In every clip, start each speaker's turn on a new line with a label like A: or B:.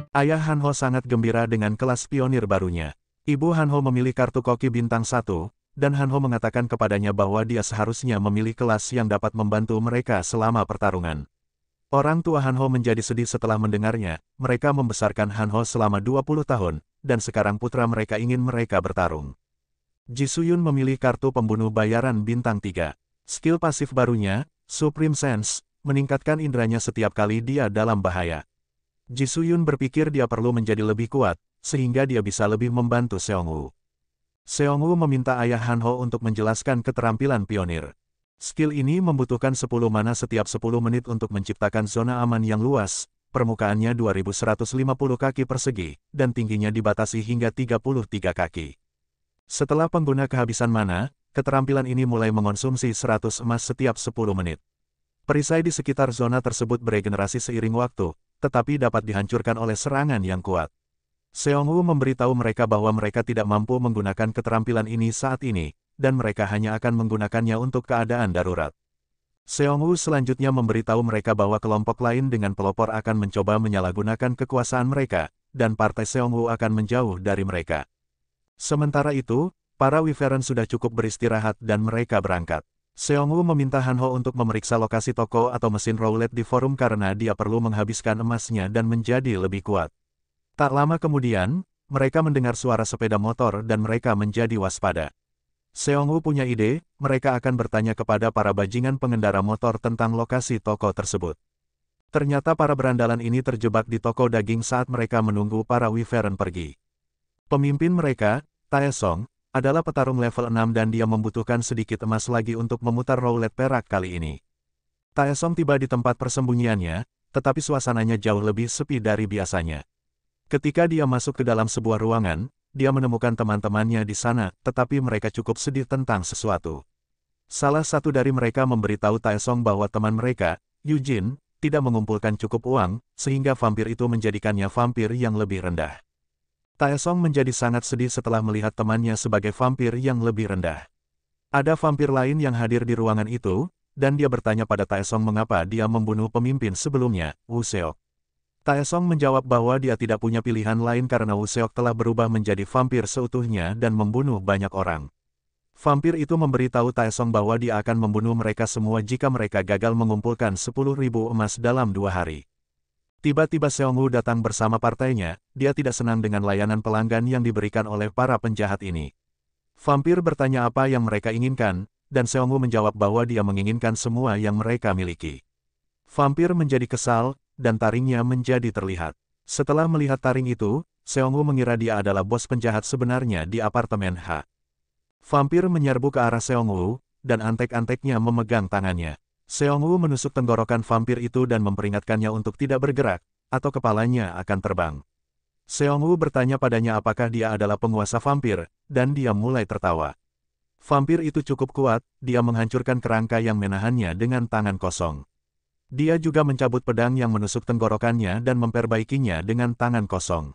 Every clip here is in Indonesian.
A: Ayah Hanho sangat gembira dengan kelas pionir barunya. Ibu Hanho memilih kartu koki bintang 1, dan Hanho mengatakan kepadanya bahwa dia seharusnya memilih kelas yang dapat membantu mereka selama pertarungan. Orang tua Hanho menjadi sedih setelah mendengarnya. Mereka membesarkan Hanho selama 20 tahun, dan sekarang putra mereka ingin mereka bertarung. Jisuyun memilih kartu pembunuh bayaran bintang 3. Skill pasif barunya, Supreme Sense, meningkatkan inderanya setiap kali dia dalam bahaya. Jisuyun berpikir dia perlu menjadi lebih kuat, sehingga dia bisa lebih membantu Seongwoo. Seongwoo meminta ayah Hanho untuk menjelaskan keterampilan pionir. Skill ini membutuhkan 10 mana setiap 10 menit untuk menciptakan zona aman yang luas, permukaannya 2150 kaki persegi, dan tingginya dibatasi hingga 33 kaki. Setelah pengguna kehabisan mana, keterampilan ini mulai mengonsumsi 100 emas setiap 10 menit. Perisai di sekitar zona tersebut beregenerasi seiring waktu, tetapi dapat dihancurkan oleh serangan yang kuat. Seongwoo memberitahu mereka bahwa mereka tidak mampu menggunakan keterampilan ini saat ini, dan mereka hanya akan menggunakannya untuk keadaan darurat. Seongwoo selanjutnya memberitahu mereka bahwa kelompok lain dengan pelopor akan mencoba menyalahgunakan kekuasaan mereka, dan partai Seongwoo akan menjauh dari mereka. Sementara itu, para Wyvern sudah cukup beristirahat dan mereka berangkat. Seongwoo meminta Hanho untuk memeriksa lokasi toko atau mesin roulette di forum karena dia perlu menghabiskan emasnya dan menjadi lebih kuat. Tak lama kemudian, mereka mendengar suara sepeda motor dan mereka menjadi waspada. Seongwoo punya ide, mereka akan bertanya kepada para bajingan pengendara motor tentang lokasi toko tersebut. Ternyata para berandalan ini terjebak di toko daging saat mereka menunggu para Wyvern pergi. Pemimpin mereka, Taesong, adalah petarung level 6 dan dia membutuhkan sedikit emas lagi untuk memutar roulette perak kali ini. Taesong tiba di tempat persembunyiannya, tetapi suasananya jauh lebih sepi dari biasanya. Ketika dia masuk ke dalam sebuah ruangan, dia menemukan teman-temannya di sana, tetapi mereka cukup sedih tentang sesuatu. Salah satu dari mereka memberitahu Taesong bahwa teman mereka, Eugene, tidak mengumpulkan cukup uang, sehingga vampir itu menjadikannya vampir yang lebih rendah. Taesong menjadi sangat sedih setelah melihat temannya sebagai vampir yang lebih rendah. Ada vampir lain yang hadir di ruangan itu, dan dia bertanya pada Taesong mengapa dia membunuh pemimpin sebelumnya, Woo Seok. Taesong menjawab bahwa dia tidak punya pilihan lain karena Woo Seok telah berubah menjadi vampir seutuhnya dan membunuh banyak orang. Vampir itu memberitahu Taesong bahwa dia akan membunuh mereka semua jika mereka gagal mengumpulkan 10.000 emas dalam 2 hari. Tiba-tiba Seongwoo datang bersama partainya, dia tidak senang dengan layanan pelanggan yang diberikan oleh para penjahat ini. Vampir bertanya apa yang mereka inginkan, dan Seongwoo menjawab bahwa dia menginginkan semua yang mereka miliki. Vampir menjadi kesal, dan taringnya menjadi terlihat. Setelah melihat taring itu, Seongwoo mengira dia adalah bos penjahat sebenarnya di apartemen H. Vampir menyerbu ke arah Seongwoo, dan antek-anteknya memegang tangannya. Seongwoo menusuk tenggorokan vampir itu dan memperingatkannya untuk tidak bergerak, atau kepalanya akan terbang. Seongwoo bertanya padanya apakah dia adalah penguasa vampir, dan dia mulai tertawa. Vampir itu cukup kuat, dia menghancurkan kerangka yang menahannya dengan tangan kosong. Dia juga mencabut pedang yang menusuk tenggorokannya dan memperbaikinya dengan tangan kosong.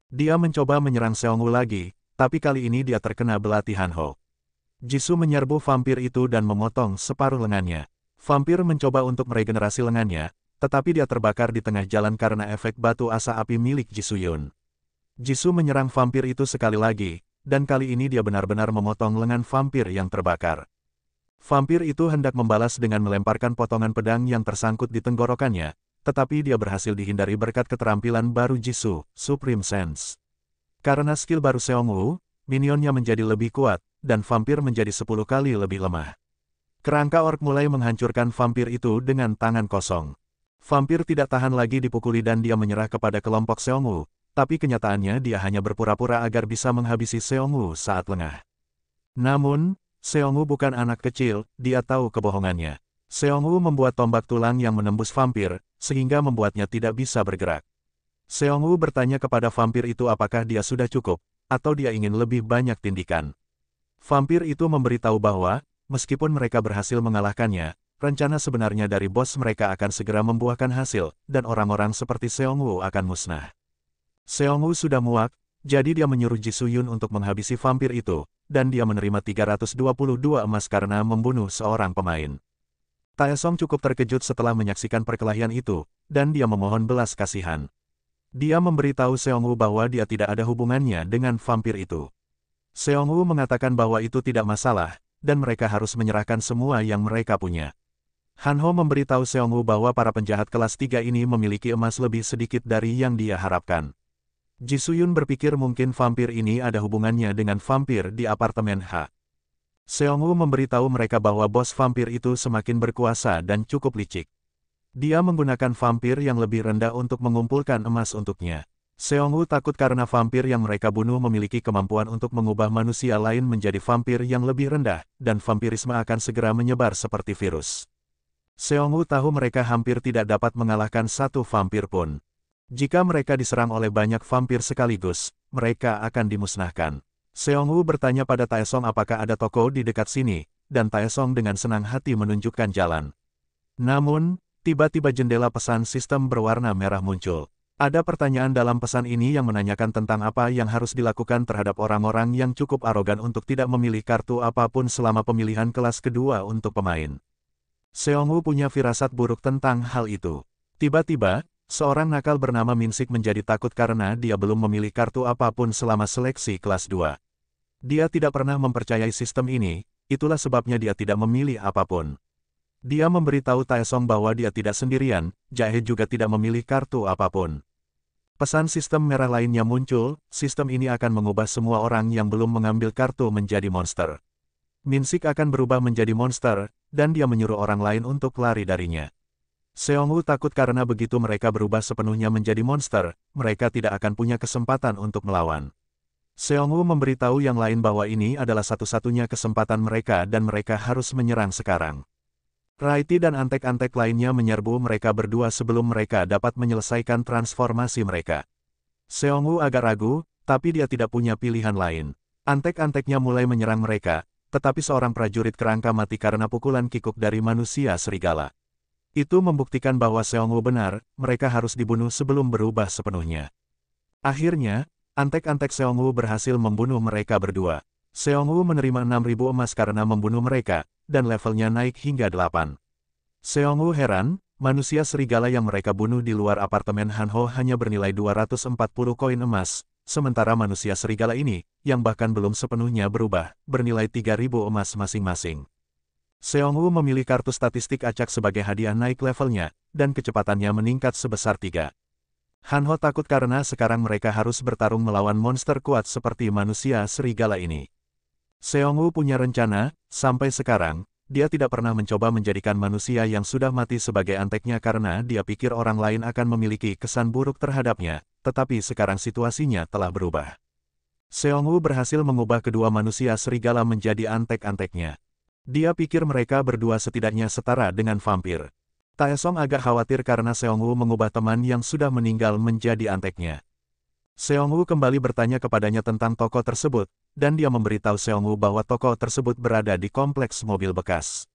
A: Dia mencoba menyerang Seongwoo lagi, tapi kali ini dia terkena belati Hanho. Jisoo menyerbu vampir itu dan memotong separuh lengannya. Vampir mencoba untuk meregenerasi lengannya, tetapi dia terbakar di tengah jalan karena efek batu asa api milik Jisuyun. Jisoo menyerang vampir itu sekali lagi, dan kali ini dia benar-benar memotong lengan vampir yang terbakar. Vampir itu hendak membalas dengan melemparkan potongan pedang yang tersangkut di tenggorokannya, tetapi dia berhasil dihindari berkat keterampilan baru Jisoo, Supreme Sense. Karena skill baru Seongwoo, minionnya menjadi lebih kuat, dan vampir menjadi 10 kali lebih lemah. Kerangka ork mulai menghancurkan vampir itu dengan tangan kosong. Vampir tidak tahan lagi dipukuli dan dia menyerah kepada kelompok Seongwoo, tapi kenyataannya dia hanya berpura-pura agar bisa menghabisi Seongwoo saat lengah. Namun, Seongwoo bukan anak kecil, dia tahu kebohongannya. Seongwoo membuat tombak tulang yang menembus vampir, sehingga membuatnya tidak bisa bergerak. Seongwoo bertanya kepada vampir itu apakah dia sudah cukup, atau dia ingin lebih banyak tindikan. Vampir itu memberitahu bahwa, meskipun mereka berhasil mengalahkannya, rencana sebenarnya dari bos mereka akan segera membuahkan hasil, dan orang-orang seperti Seongwoo akan musnah. Seongwoo sudah muak, jadi dia menyuruh Jisuyun untuk menghabisi vampir itu, dan dia menerima 322 emas karena membunuh seorang pemain. Taesong cukup terkejut setelah menyaksikan perkelahian itu, dan dia memohon belas kasihan. Dia memberitahu Seongwoo bahwa dia tidak ada hubungannya dengan vampir itu. Seongwoo mengatakan bahwa itu tidak masalah, dan mereka harus menyerahkan semua yang mereka punya. Hanho memberitahu Seongwoo bahwa para penjahat kelas 3 ini memiliki emas lebih sedikit dari yang dia harapkan. Ji Suyun berpikir mungkin vampir ini ada hubungannya dengan vampir di apartemen H. Seongwoo memberitahu mereka bahwa bos vampir itu semakin berkuasa dan cukup licik. Dia menggunakan vampir yang lebih rendah untuk mengumpulkan emas untuknya. Seongwoo takut karena vampir yang mereka bunuh memiliki kemampuan untuk mengubah manusia lain menjadi vampir yang lebih rendah, dan vampirisme akan segera menyebar seperti virus. Seongwoo tahu mereka hampir tidak dapat mengalahkan satu vampir pun. Jika mereka diserang oleh banyak vampir sekaligus, mereka akan dimusnahkan. Seongwoo bertanya pada Taesong apakah ada toko di dekat sini, dan Taesong dengan senang hati menunjukkan jalan. Namun, tiba-tiba jendela pesan sistem berwarna merah muncul. Ada pertanyaan dalam pesan ini yang menanyakan tentang apa yang harus dilakukan terhadap orang-orang yang cukup arogan untuk tidak memilih kartu apapun selama pemilihan kelas kedua untuk pemain. Seongwoo punya firasat buruk tentang hal itu. Tiba-tiba, seorang nakal bernama Minsik menjadi takut karena dia belum memilih kartu apapun selama seleksi kelas 2. Dia tidak pernah mempercayai sistem ini, itulah sebabnya dia tidak memilih apapun. Dia memberitahu Taesong bahwa dia tidak sendirian, Jae juga tidak memilih kartu apapun. Pesan sistem merah lainnya muncul, sistem ini akan mengubah semua orang yang belum mengambil kartu menjadi monster. Minsik akan berubah menjadi monster, dan dia menyuruh orang lain untuk lari darinya. Seongwoo takut karena begitu mereka berubah sepenuhnya menjadi monster, mereka tidak akan punya kesempatan untuk melawan. Seongwoo memberitahu yang lain bahwa ini adalah satu-satunya kesempatan mereka dan mereka harus menyerang sekarang. Raiti dan antek-antek lainnya menyerbu mereka berdua sebelum mereka dapat menyelesaikan transformasi mereka. Seongwoo agak ragu, tapi dia tidak punya pilihan lain. Antek-anteknya mulai menyerang mereka, tetapi seorang prajurit kerangka mati karena pukulan kikuk dari manusia serigala. Itu membuktikan bahwa Seongwoo benar, mereka harus dibunuh sebelum berubah sepenuhnya. Akhirnya, antek-antek Seongwoo berhasil membunuh mereka berdua. Seongwoo menerima 6.000 emas karena membunuh mereka, dan levelnya naik hingga 8. Seongwoo heran, manusia serigala yang mereka bunuh di luar apartemen Hanho hanya bernilai 240 koin emas, sementara manusia serigala ini, yang bahkan belum sepenuhnya berubah, bernilai 3.000 emas masing-masing. Seongwoo memilih kartu statistik acak sebagai hadiah naik levelnya, dan kecepatannya meningkat sebesar 3. Hanho takut karena sekarang mereka harus bertarung melawan monster kuat seperti manusia serigala ini. Seongwoo punya rencana, sampai sekarang, dia tidak pernah mencoba menjadikan manusia yang sudah mati sebagai anteknya karena dia pikir orang lain akan memiliki kesan buruk terhadapnya, tetapi sekarang situasinya telah berubah. Seongwoo berhasil mengubah kedua manusia serigala menjadi antek-anteknya. Dia pikir mereka berdua setidaknya setara dengan vampir. Taesong agak khawatir karena Seongwoo mengubah teman yang sudah meninggal menjadi anteknya. Seongwoo kembali bertanya kepadanya tentang toko tersebut, dan dia memberitahu Seongwoo bahwa toko tersebut berada di kompleks mobil bekas.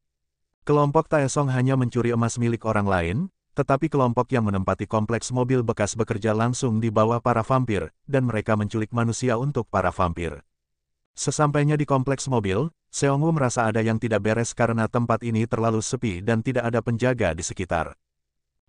A: Kelompok Taesong hanya mencuri emas milik orang lain, tetapi kelompok yang menempati kompleks mobil bekas bekerja langsung di bawah para vampir, dan mereka menculik manusia untuk para vampir. Sesampainya di kompleks mobil, Seongwoo merasa ada yang tidak beres karena tempat ini terlalu sepi dan tidak ada penjaga di sekitar.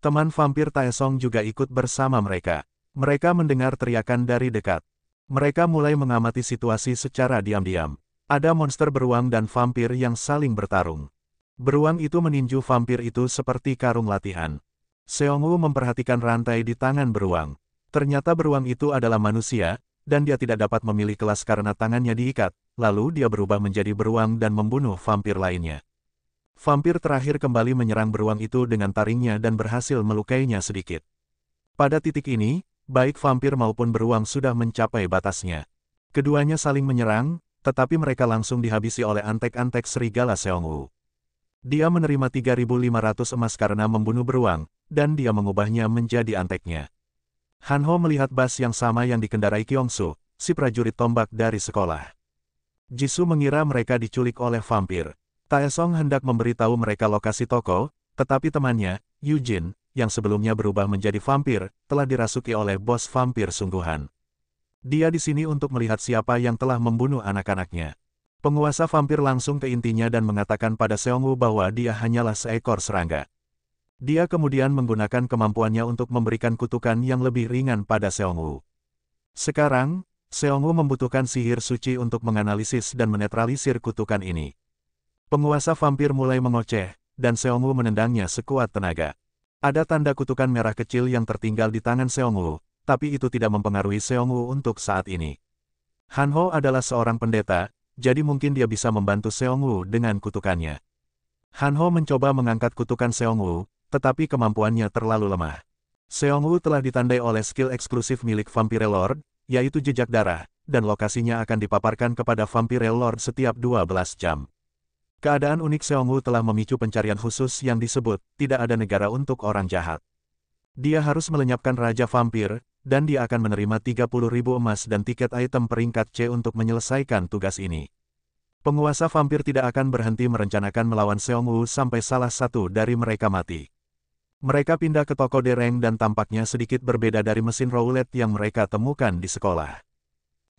A: Teman vampir Taesong juga ikut bersama mereka. Mereka mendengar teriakan dari dekat. Mereka mulai mengamati situasi secara diam-diam. Ada monster beruang dan vampir yang saling bertarung. Beruang itu meninju vampir itu seperti karung latihan. Seongwoo memperhatikan rantai di tangan beruang. Ternyata beruang itu adalah manusia, dan dia tidak dapat memilih kelas karena tangannya diikat, lalu dia berubah menjadi beruang dan membunuh vampir lainnya. Vampir terakhir kembali menyerang beruang itu dengan taringnya dan berhasil melukainya sedikit. Pada titik ini, baik vampir maupun beruang sudah mencapai batasnya. Keduanya saling menyerang, tetapi mereka langsung dihabisi oleh antek-antek serigala Seongwoo. Dia menerima 3.500 emas karena membunuh beruang, dan dia mengubahnya menjadi anteknya. Hanho melihat bus yang sama yang dikendarai Kyongsu, si prajurit tombak dari sekolah. Jisoo mengira mereka diculik oleh vampir. Taesong hendak memberitahu mereka lokasi toko, tetapi temannya, Eugene, yang sebelumnya berubah menjadi vampir, telah dirasuki oleh bos vampir sungguhan. Dia di sini untuk melihat siapa yang telah membunuh anak-anaknya. Penguasa vampir langsung ke intinya dan mengatakan pada Seongwoo bahwa dia hanyalah seekor serangga. Dia kemudian menggunakan kemampuannya untuk memberikan kutukan yang lebih ringan pada Seongwoo. Sekarang, Seongwoo membutuhkan sihir suci untuk menganalisis dan menetralisir kutukan ini. Penguasa vampir mulai mengoceh, dan Seongwoo menendangnya sekuat tenaga. Ada tanda kutukan merah kecil yang tertinggal di tangan Seongwoo, tapi itu tidak mempengaruhi Seongwoo untuk saat ini. Hanho adalah seorang pendeta, jadi mungkin dia bisa membantu Seongwoo dengan kutukannya. Hanho mencoba mengangkat kutukan Seongwoo, tetapi kemampuannya terlalu lemah. Seongwoo telah ditandai oleh skill eksklusif milik Vampire Lord, yaitu jejak darah, dan lokasinya akan dipaparkan kepada Vampire Lord setiap 12 jam. Keadaan unik Seongwoo telah memicu pencarian khusus yang disebut, tidak ada negara untuk orang jahat. Dia harus melenyapkan Raja Vampir, dan dia akan menerima 30.000 emas dan tiket item peringkat C untuk menyelesaikan tugas ini. Penguasa vampir tidak akan berhenti merencanakan melawan Seongwoo sampai salah satu dari mereka mati. Mereka pindah ke toko dereng dan tampaknya sedikit berbeda dari mesin roulette yang mereka temukan di sekolah.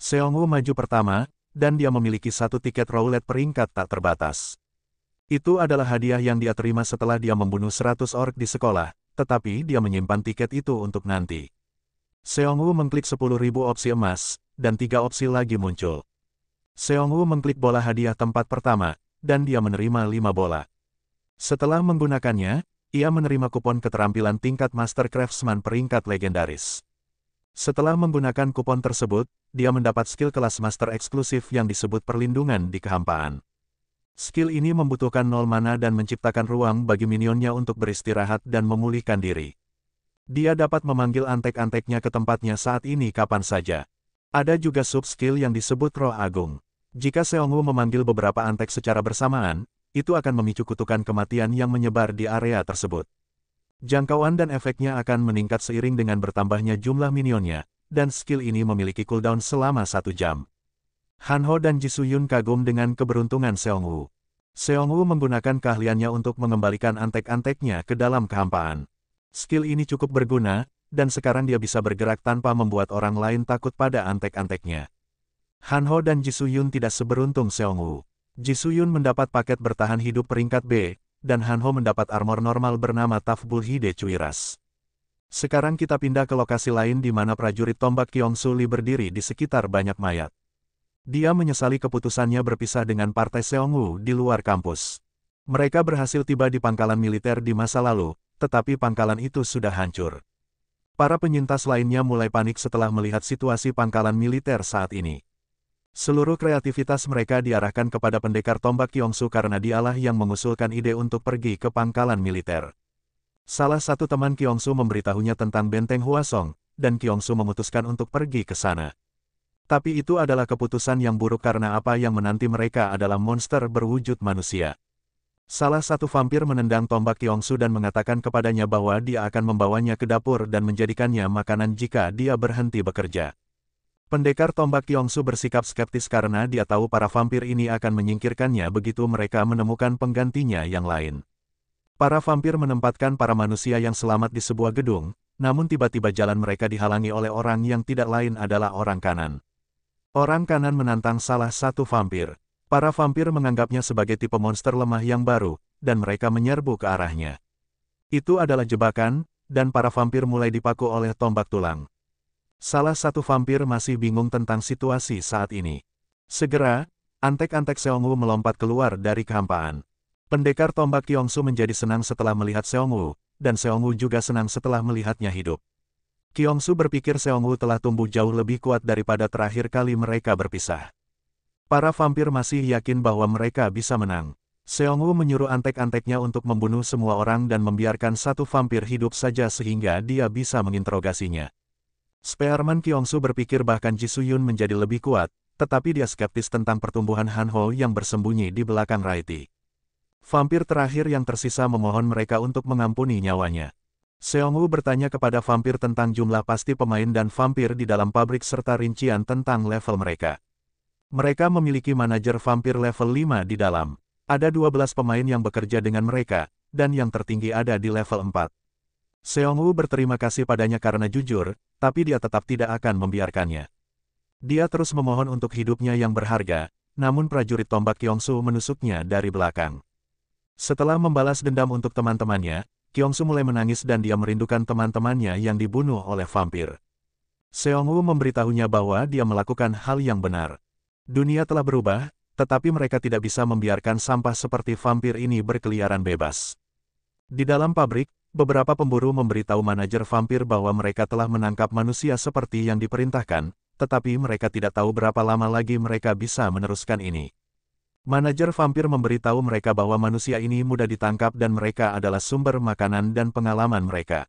A: Seongwoo maju pertama, dan dia memiliki satu tiket roulette peringkat tak terbatas. Itu adalah hadiah yang dia terima setelah dia membunuh 100 orc di sekolah, tetapi dia menyimpan tiket itu untuk nanti. Seongwoo mengklik 10.000 opsi emas, dan 3 opsi lagi muncul. Seongwoo mengklik bola hadiah tempat pertama, dan dia menerima 5 bola. Setelah menggunakannya, ia menerima kupon keterampilan tingkat Master Craftsman peringkat legendaris. Setelah menggunakan kupon tersebut, dia mendapat skill kelas Master eksklusif yang disebut perlindungan di kehampaan. Skill ini membutuhkan 0 mana dan menciptakan ruang bagi minionnya untuk beristirahat dan memulihkan diri. Dia dapat memanggil antek-anteknya ke tempatnya saat ini kapan saja. Ada juga sub-skill yang disebut Roh Agung. Jika Seongwoo memanggil beberapa antek secara bersamaan, itu akan memicu kutukan kematian yang menyebar di area tersebut. Jangkauan dan efeknya akan meningkat seiring dengan bertambahnya jumlah minionnya, dan skill ini memiliki cooldown selama 1 jam. Hanho dan Jisuyun kagum dengan keberuntungan Seongwoo. Seongwoo menggunakan keahliannya untuk mengembalikan antek-anteknya ke dalam kehampaan. Skill ini cukup berguna, dan sekarang dia bisa bergerak tanpa membuat orang lain takut pada antek-anteknya. Hanho dan Jisuyun tidak seberuntung Seongwoo. Jisuyun mendapat paket bertahan hidup peringkat B, dan Hanho mendapat armor normal bernama Tafbul Hide Cuiras. Sekarang kita pindah ke lokasi lain di mana prajurit tombak Kyongsu Lee berdiri di sekitar banyak mayat. Dia menyesali keputusannya berpisah dengan partai Seongwoo di luar kampus. Mereka berhasil tiba di pangkalan militer di masa lalu, tetapi pangkalan itu sudah hancur. Para penyintas lainnya mulai panik setelah melihat situasi pangkalan militer saat ini. Seluruh kreativitas mereka diarahkan kepada pendekar tombak Kyongsu karena dialah yang mengusulkan ide untuk pergi ke pangkalan militer. Salah satu teman Kyongsu memberitahunya tentang benteng Hwasong, dan Kyongsu memutuskan untuk pergi ke sana. Tapi itu adalah keputusan yang buruk karena apa yang menanti mereka adalah monster berwujud manusia. Salah satu vampir menendang tombak Kyongsu dan mengatakan kepadanya bahwa dia akan membawanya ke dapur dan menjadikannya makanan jika dia berhenti bekerja. Pendekar tombak Kyongsu bersikap skeptis karena dia tahu para vampir ini akan menyingkirkannya begitu mereka menemukan penggantinya yang lain. Para vampir menempatkan para manusia yang selamat di sebuah gedung, namun tiba-tiba jalan mereka dihalangi oleh orang yang tidak lain adalah orang kanan. Orang kanan menantang salah satu vampir. Para vampir menganggapnya sebagai tipe monster lemah yang baru, dan mereka menyerbu ke arahnya. Itu adalah jebakan, dan para vampir mulai dipaku oleh tombak tulang. Salah satu vampir masih bingung tentang situasi saat ini. Segera, antek-antek Seongwoo melompat keluar dari kehampaan. Pendekar tombak Kyongsu menjadi senang setelah melihat Seongwoo, dan Seongwoo juga senang setelah melihatnya hidup. Kyongsu berpikir Seongwoo telah tumbuh jauh lebih kuat daripada terakhir kali mereka berpisah. Para vampir masih yakin bahwa mereka bisa menang. Seongwoo menyuruh antek-anteknya untuk membunuh semua orang dan membiarkan satu vampir hidup saja sehingga dia bisa menginterogasinya. Spearman Kyongsu berpikir bahkan Jisuyun menjadi lebih kuat, tetapi dia skeptis tentang pertumbuhan Hanho yang bersembunyi di belakang Raiti. Vampir terakhir yang tersisa memohon mereka untuk mengampuni nyawanya. Seongwoo bertanya kepada vampir tentang jumlah pasti pemain dan vampir di dalam pabrik serta rincian tentang level mereka. Mereka memiliki manajer vampir level 5 di dalam. Ada 12 pemain yang bekerja dengan mereka, dan yang tertinggi ada di level 4. Seongwoo berterima kasih padanya karena jujur, tapi dia tetap tidak akan membiarkannya. Dia terus memohon untuk hidupnya yang berharga, namun prajurit tombak Kyongsu menusuknya dari belakang. Setelah membalas dendam untuk teman-temannya, Kyongsu mulai menangis dan dia merindukan teman-temannya yang dibunuh oleh vampir. Seongwoo memberitahunya bahwa dia melakukan hal yang benar. Dunia telah berubah, tetapi mereka tidak bisa membiarkan sampah seperti vampir ini berkeliaran bebas. Di dalam pabrik, beberapa pemburu memberitahu manajer vampir bahwa mereka telah menangkap manusia seperti yang diperintahkan, tetapi mereka tidak tahu berapa lama lagi mereka bisa meneruskan ini. Manajer vampir memberitahu mereka bahwa manusia ini mudah ditangkap dan mereka adalah sumber makanan dan pengalaman mereka.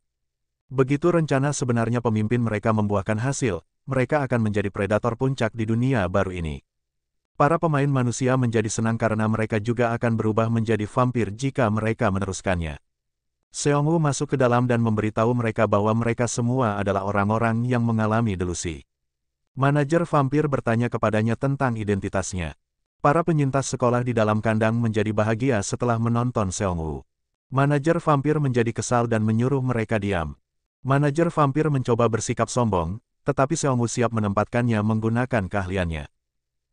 A: Begitu rencana sebenarnya pemimpin mereka membuahkan hasil, mereka akan menjadi predator puncak di dunia baru ini. Para pemain manusia menjadi senang karena mereka juga akan berubah menjadi vampir jika mereka meneruskannya. Seongwoo masuk ke dalam dan memberitahu mereka bahwa mereka semua adalah orang-orang yang mengalami delusi. Manajer vampir bertanya kepadanya tentang identitasnya. Para penyintas sekolah di dalam kandang menjadi bahagia setelah menonton Seongwoo. Manajer vampir menjadi kesal dan menyuruh mereka diam. Manajer vampir mencoba bersikap sombong, tetapi Seongwoo siap menempatkannya menggunakan keahliannya.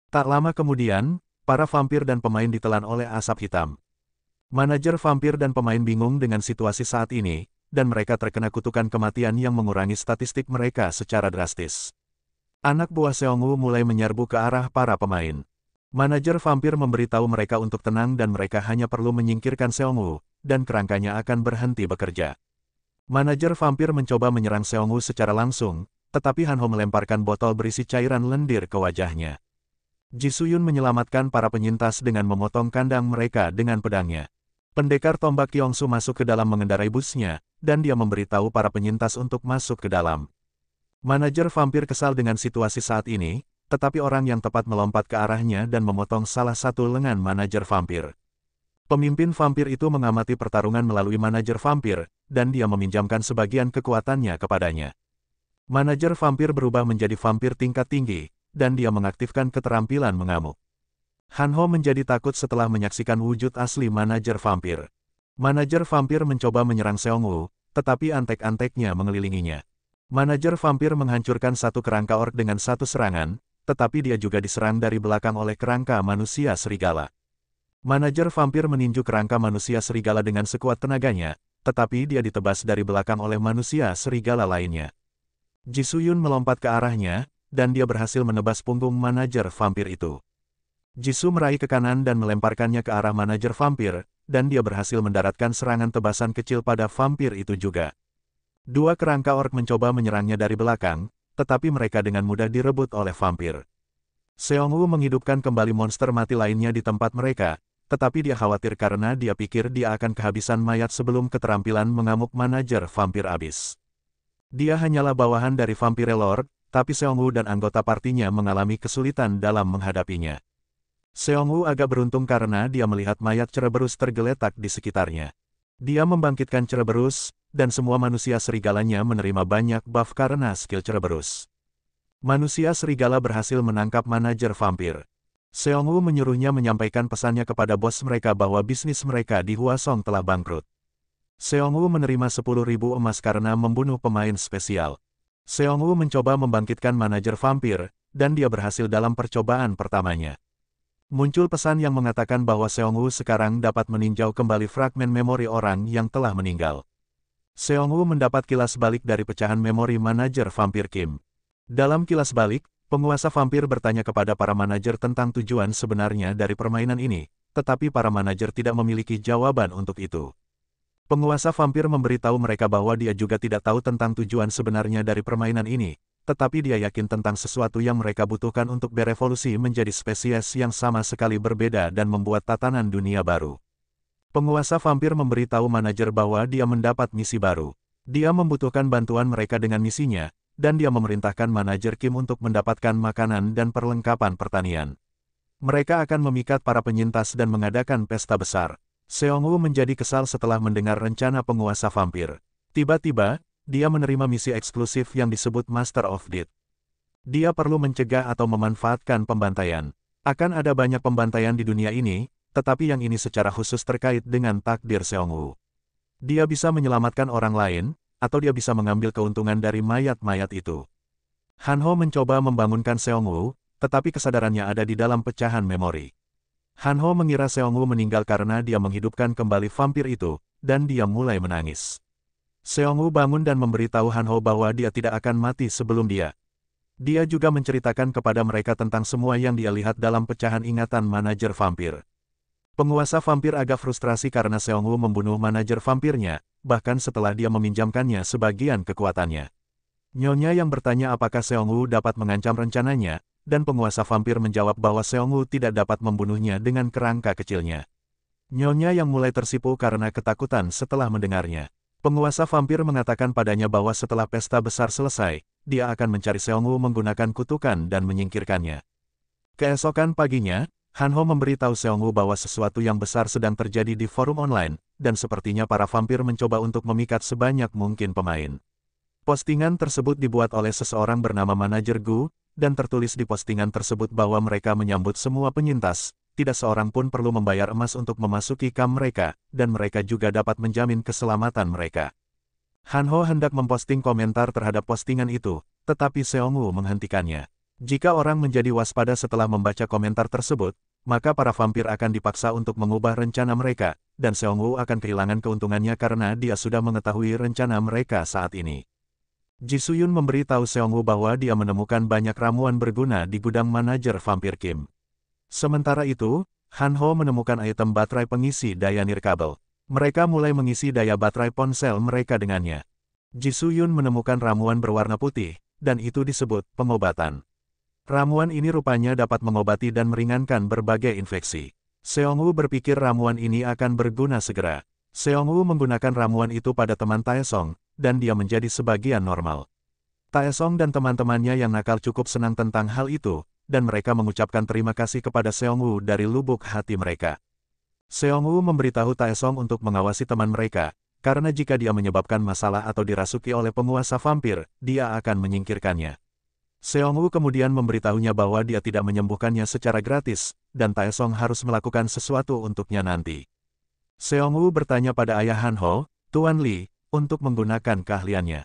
A: Tak lama kemudian, para vampir dan pemain ditelan oleh asap hitam. Manajer vampir dan pemain bingung dengan situasi saat ini, dan mereka terkena kutukan kematian yang mengurangi statistik mereka secara drastis. Anak buah Seongwoo mulai menyerbu ke arah para pemain. Manajer vampir memberitahu mereka untuk tenang dan mereka hanya perlu menyingkirkan Seongwoo, dan kerangkanya akan berhenti bekerja. Manajer vampir mencoba menyerang Seongwoo secara langsung, tetapi Hanho melemparkan botol berisi cairan lendir ke wajahnya. Jisuyun menyelamatkan para penyintas dengan memotong kandang mereka dengan pedangnya. Pendekar tombak Kyongsu masuk ke dalam mengendarai busnya, dan dia memberitahu para penyintas untuk masuk ke dalam. Manajer vampir kesal dengan situasi saat ini, tetapi orang yang tepat melompat ke arahnya dan memotong salah satu lengan manajer vampir. Pemimpin vampir itu mengamati pertarungan melalui manajer vampir, dan dia meminjamkan sebagian kekuatannya kepadanya. Manajer vampir berubah menjadi vampir tingkat tinggi, dan dia mengaktifkan keterampilan mengamuk. Hanho menjadi takut setelah menyaksikan wujud asli manajer vampir. Manajer vampir mencoba menyerang Seongwoo, tetapi antek-anteknya mengelilinginya. Manajer vampir menghancurkan satu kerangka orc dengan satu serangan, tetapi dia juga diserang dari belakang oleh kerangka manusia serigala. Manajer vampir meninju kerangka manusia serigala dengan sekuat tenaganya, tetapi dia ditebas dari belakang oleh manusia serigala lainnya. Jisuyun melompat ke arahnya, dan dia berhasil menebas punggung manajer vampir itu. Jisoo meraih ke kanan dan melemparkannya ke arah manajer vampir, dan dia berhasil mendaratkan serangan tebasan kecil pada vampir itu juga. Dua kerangka orc mencoba menyerangnya dari belakang, tetapi mereka dengan mudah direbut oleh vampir. Seongwoo menghidupkan kembali monster mati lainnya di tempat mereka, tetapi dia khawatir karena dia pikir dia akan kehabisan mayat sebelum keterampilan mengamuk manajer vampir habis. Dia hanyalah bawahan dari vampire lord, tapi Seongwoo dan anggota partinya mengalami kesulitan dalam menghadapinya. Seongwoo agak beruntung karena dia melihat mayat Cerberus tergeletak di sekitarnya. Dia membangkitkan Cerberus, dan semua manusia serigalanya menerima banyak buff karena skill Cerberus. Manusia serigala berhasil menangkap manajer vampir. Seongwoo menyuruhnya menyampaikan pesannya kepada bos mereka bahwa bisnis mereka di Hwasong telah bangkrut. Seongwoo menerima 10.000 emas karena membunuh pemain spesial. Seongwoo mencoba membangkitkan manajer vampir, dan dia berhasil dalam percobaan pertamanya. Muncul pesan yang mengatakan bahwa Seongwoo sekarang dapat meninjau kembali fragmen memori orang yang telah meninggal. Seongwoo mendapat kilas balik dari pecahan memori manajer vampir Kim. Dalam kilas balik, penguasa vampir bertanya kepada para manajer tentang tujuan sebenarnya dari permainan ini, tetapi para manajer tidak memiliki jawaban untuk itu. Penguasa vampir memberitahu mereka bahwa dia juga tidak tahu tentang tujuan sebenarnya dari permainan ini, tetapi dia yakin tentang sesuatu yang mereka butuhkan untuk berevolusi menjadi spesies yang sama sekali berbeda dan membuat tatanan dunia baru. Penguasa vampir memberitahu manajer bahwa dia mendapat misi baru. Dia membutuhkan bantuan mereka dengan misinya, dan dia memerintahkan manajer Kim untuk mendapatkan makanan dan perlengkapan pertanian. Mereka akan memikat para penyintas dan mengadakan pesta besar. Seongwoo menjadi kesal setelah mendengar rencana penguasa vampir. Tiba-tiba, dia menerima misi eksklusif yang disebut Master of Death. Dia perlu mencegah atau memanfaatkan pembantaian. Akan ada banyak pembantaian di dunia ini, tetapi yang ini secara khusus terkait dengan takdir Seongwoo. Dia bisa menyelamatkan orang lain, atau dia bisa mengambil keuntungan dari mayat-mayat itu. Hanho mencoba membangunkan Seongwoo, tetapi kesadarannya ada di dalam pecahan memori. Hanho mengira Seongwoo meninggal karena dia menghidupkan kembali vampir itu, dan dia mulai menangis. Seongwoo bangun dan memberitahu Hanho bahwa dia tidak akan mati sebelum dia. Dia juga menceritakan kepada mereka tentang semua yang dia lihat dalam pecahan ingatan manajer vampir. Penguasa vampir agak frustrasi karena Seongwoo membunuh manajer vampirnya, bahkan setelah dia meminjamkannya sebagian kekuatannya. Nyonya yang bertanya apakah Seongwoo dapat mengancam rencananya, dan penguasa vampir menjawab bahwa Seongwoo tidak dapat membunuhnya dengan kerangka kecilnya. Nyonya yang mulai tersipu karena ketakutan setelah mendengarnya. Penguasa vampir mengatakan padanya bahwa setelah pesta besar selesai, dia akan mencari Seongwoo menggunakan kutukan dan menyingkirkannya. Keesokan paginya, Hanho memberitahu Seongwoo bahwa sesuatu yang besar sedang terjadi di forum online, dan sepertinya para vampir mencoba untuk memikat sebanyak mungkin pemain. Postingan tersebut dibuat oleh seseorang bernama Manajer Gu, dan tertulis di postingan tersebut bahwa mereka menyambut semua penyintas, tidak seorang pun perlu membayar emas untuk memasuki kamp mereka, dan mereka juga dapat menjamin keselamatan mereka. Hanho hendak memposting komentar terhadap postingan itu, tetapi Seongwoo menghentikannya. Jika orang menjadi waspada setelah membaca komentar tersebut, maka para vampir akan dipaksa untuk mengubah rencana mereka, dan Seongwoo akan kehilangan keuntungannya karena dia sudah mengetahui rencana mereka saat ini. Ji Suyun memberitahu Seongwoo bahwa dia menemukan banyak ramuan berguna di gudang manajer vampir Kim. Sementara itu, Hanho menemukan item baterai pengisi daya nirkabel. Mereka mulai mengisi daya baterai ponsel mereka dengannya. Ji Suyun menemukan ramuan berwarna putih, dan itu disebut pengobatan. Ramuan ini rupanya dapat mengobati dan meringankan berbagai infeksi. Seongwoo berpikir ramuan ini akan berguna segera. Seongwoo menggunakan ramuan itu pada teman Taesong, dan dia menjadi sebagian normal. Taesong dan teman-temannya yang nakal cukup senang tentang hal itu, dan mereka mengucapkan terima kasih kepada Seongwoo dari lubuk hati mereka. Seongwoo memberitahu Taesong untuk mengawasi teman mereka, karena jika dia menyebabkan masalah atau dirasuki oleh penguasa vampir, dia akan menyingkirkannya. Seongwoo kemudian memberitahunya bahwa dia tidak menyembuhkannya secara gratis, dan Taesong harus melakukan sesuatu untuknya nanti. Seongwoo bertanya pada ayah Hanho, Tuan Lee, untuk menggunakan keahliannya.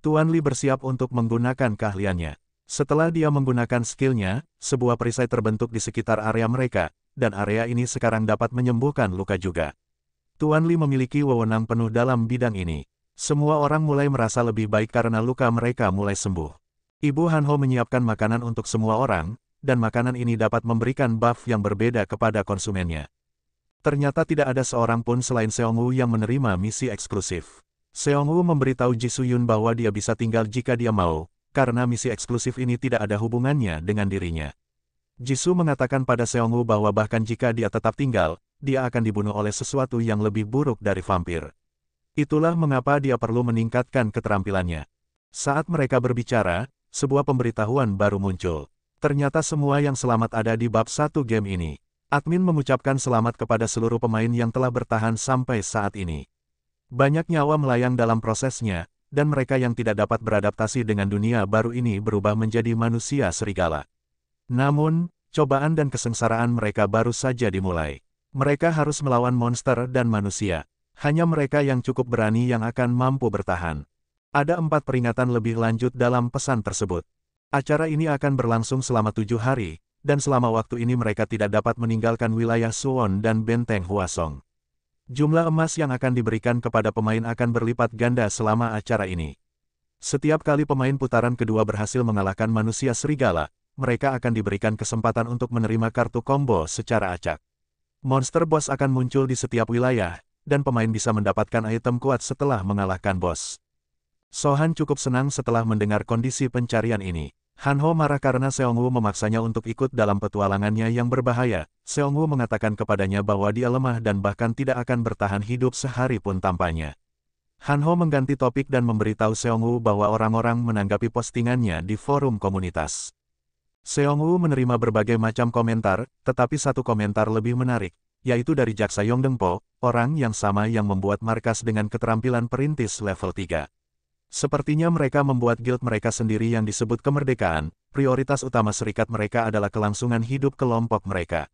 A: Tuan Lee bersiap untuk menggunakan keahliannya. Setelah dia menggunakan skillnya, sebuah perisai terbentuk di sekitar area mereka, dan area ini sekarang dapat menyembuhkan luka juga. Tuan Lee memiliki wewenang penuh dalam bidang ini. Semua orang mulai merasa lebih baik karena luka mereka mulai sembuh. Ibu Hanho menyiapkan makanan untuk semua orang, dan makanan ini dapat memberikan buff yang berbeda kepada konsumennya. Ternyata tidak ada seorang pun selain Seongwoo yang menerima misi eksklusif. Seongwoo memberitahu Ji Suyun bahwa dia bisa tinggal jika dia mau, karena misi eksklusif ini tidak ada hubungannya dengan dirinya. Jisoo mengatakan pada Seongwoo bahwa bahkan jika dia tetap tinggal, dia akan dibunuh oleh sesuatu yang lebih buruk dari vampir. Itulah mengapa dia perlu meningkatkan keterampilannya. Saat mereka berbicara, sebuah pemberitahuan baru muncul. Ternyata semua yang selamat ada di bab 1 game ini. Admin mengucapkan selamat kepada seluruh pemain yang telah bertahan sampai saat ini. Banyak nyawa melayang dalam prosesnya, dan mereka yang tidak dapat beradaptasi dengan dunia baru ini berubah menjadi manusia serigala. Namun, cobaan dan kesengsaraan mereka baru saja dimulai. Mereka harus melawan monster dan manusia. Hanya mereka yang cukup berani yang akan mampu bertahan. Ada 4 peringatan lebih lanjut dalam pesan tersebut. Acara ini akan berlangsung selama 7 hari, dan selama waktu ini mereka tidak dapat meninggalkan wilayah Suwon dan benteng Hwasong. Jumlah emas yang akan diberikan kepada pemain akan berlipat ganda selama acara ini. Setiap kali pemain putaran kedua berhasil mengalahkan manusia serigala, mereka akan diberikan kesempatan untuk menerima kartu combo secara acak. Monster boss akan muncul di setiap wilayah, dan pemain bisa mendapatkan item kuat setelah mengalahkan bos. Sohan cukup senang setelah mendengar kondisi pencarian ini. Hanho marah karena Seongwoo memaksanya untuk ikut dalam petualangannya yang berbahaya. Seongwoo mengatakan kepadanya bahwa dia lemah dan bahkan tidak akan bertahan hidup sehari pun tanpanya. Hanho mengganti topik dan memberitahu Seongwoo bahwa orang-orang menanggapi postingannya di forum komunitas. Seongwoo menerima berbagai macam komentar, tetapi satu komentar lebih menarik, yaitu dari Jaksa Yongdengpo, orang yang sama yang membuat markas dengan keterampilan perintis level 3. Sepertinya mereka membuat guild mereka sendiri yang disebut kemerdekaan, prioritas utama serikat mereka adalah kelangsungan hidup kelompok mereka.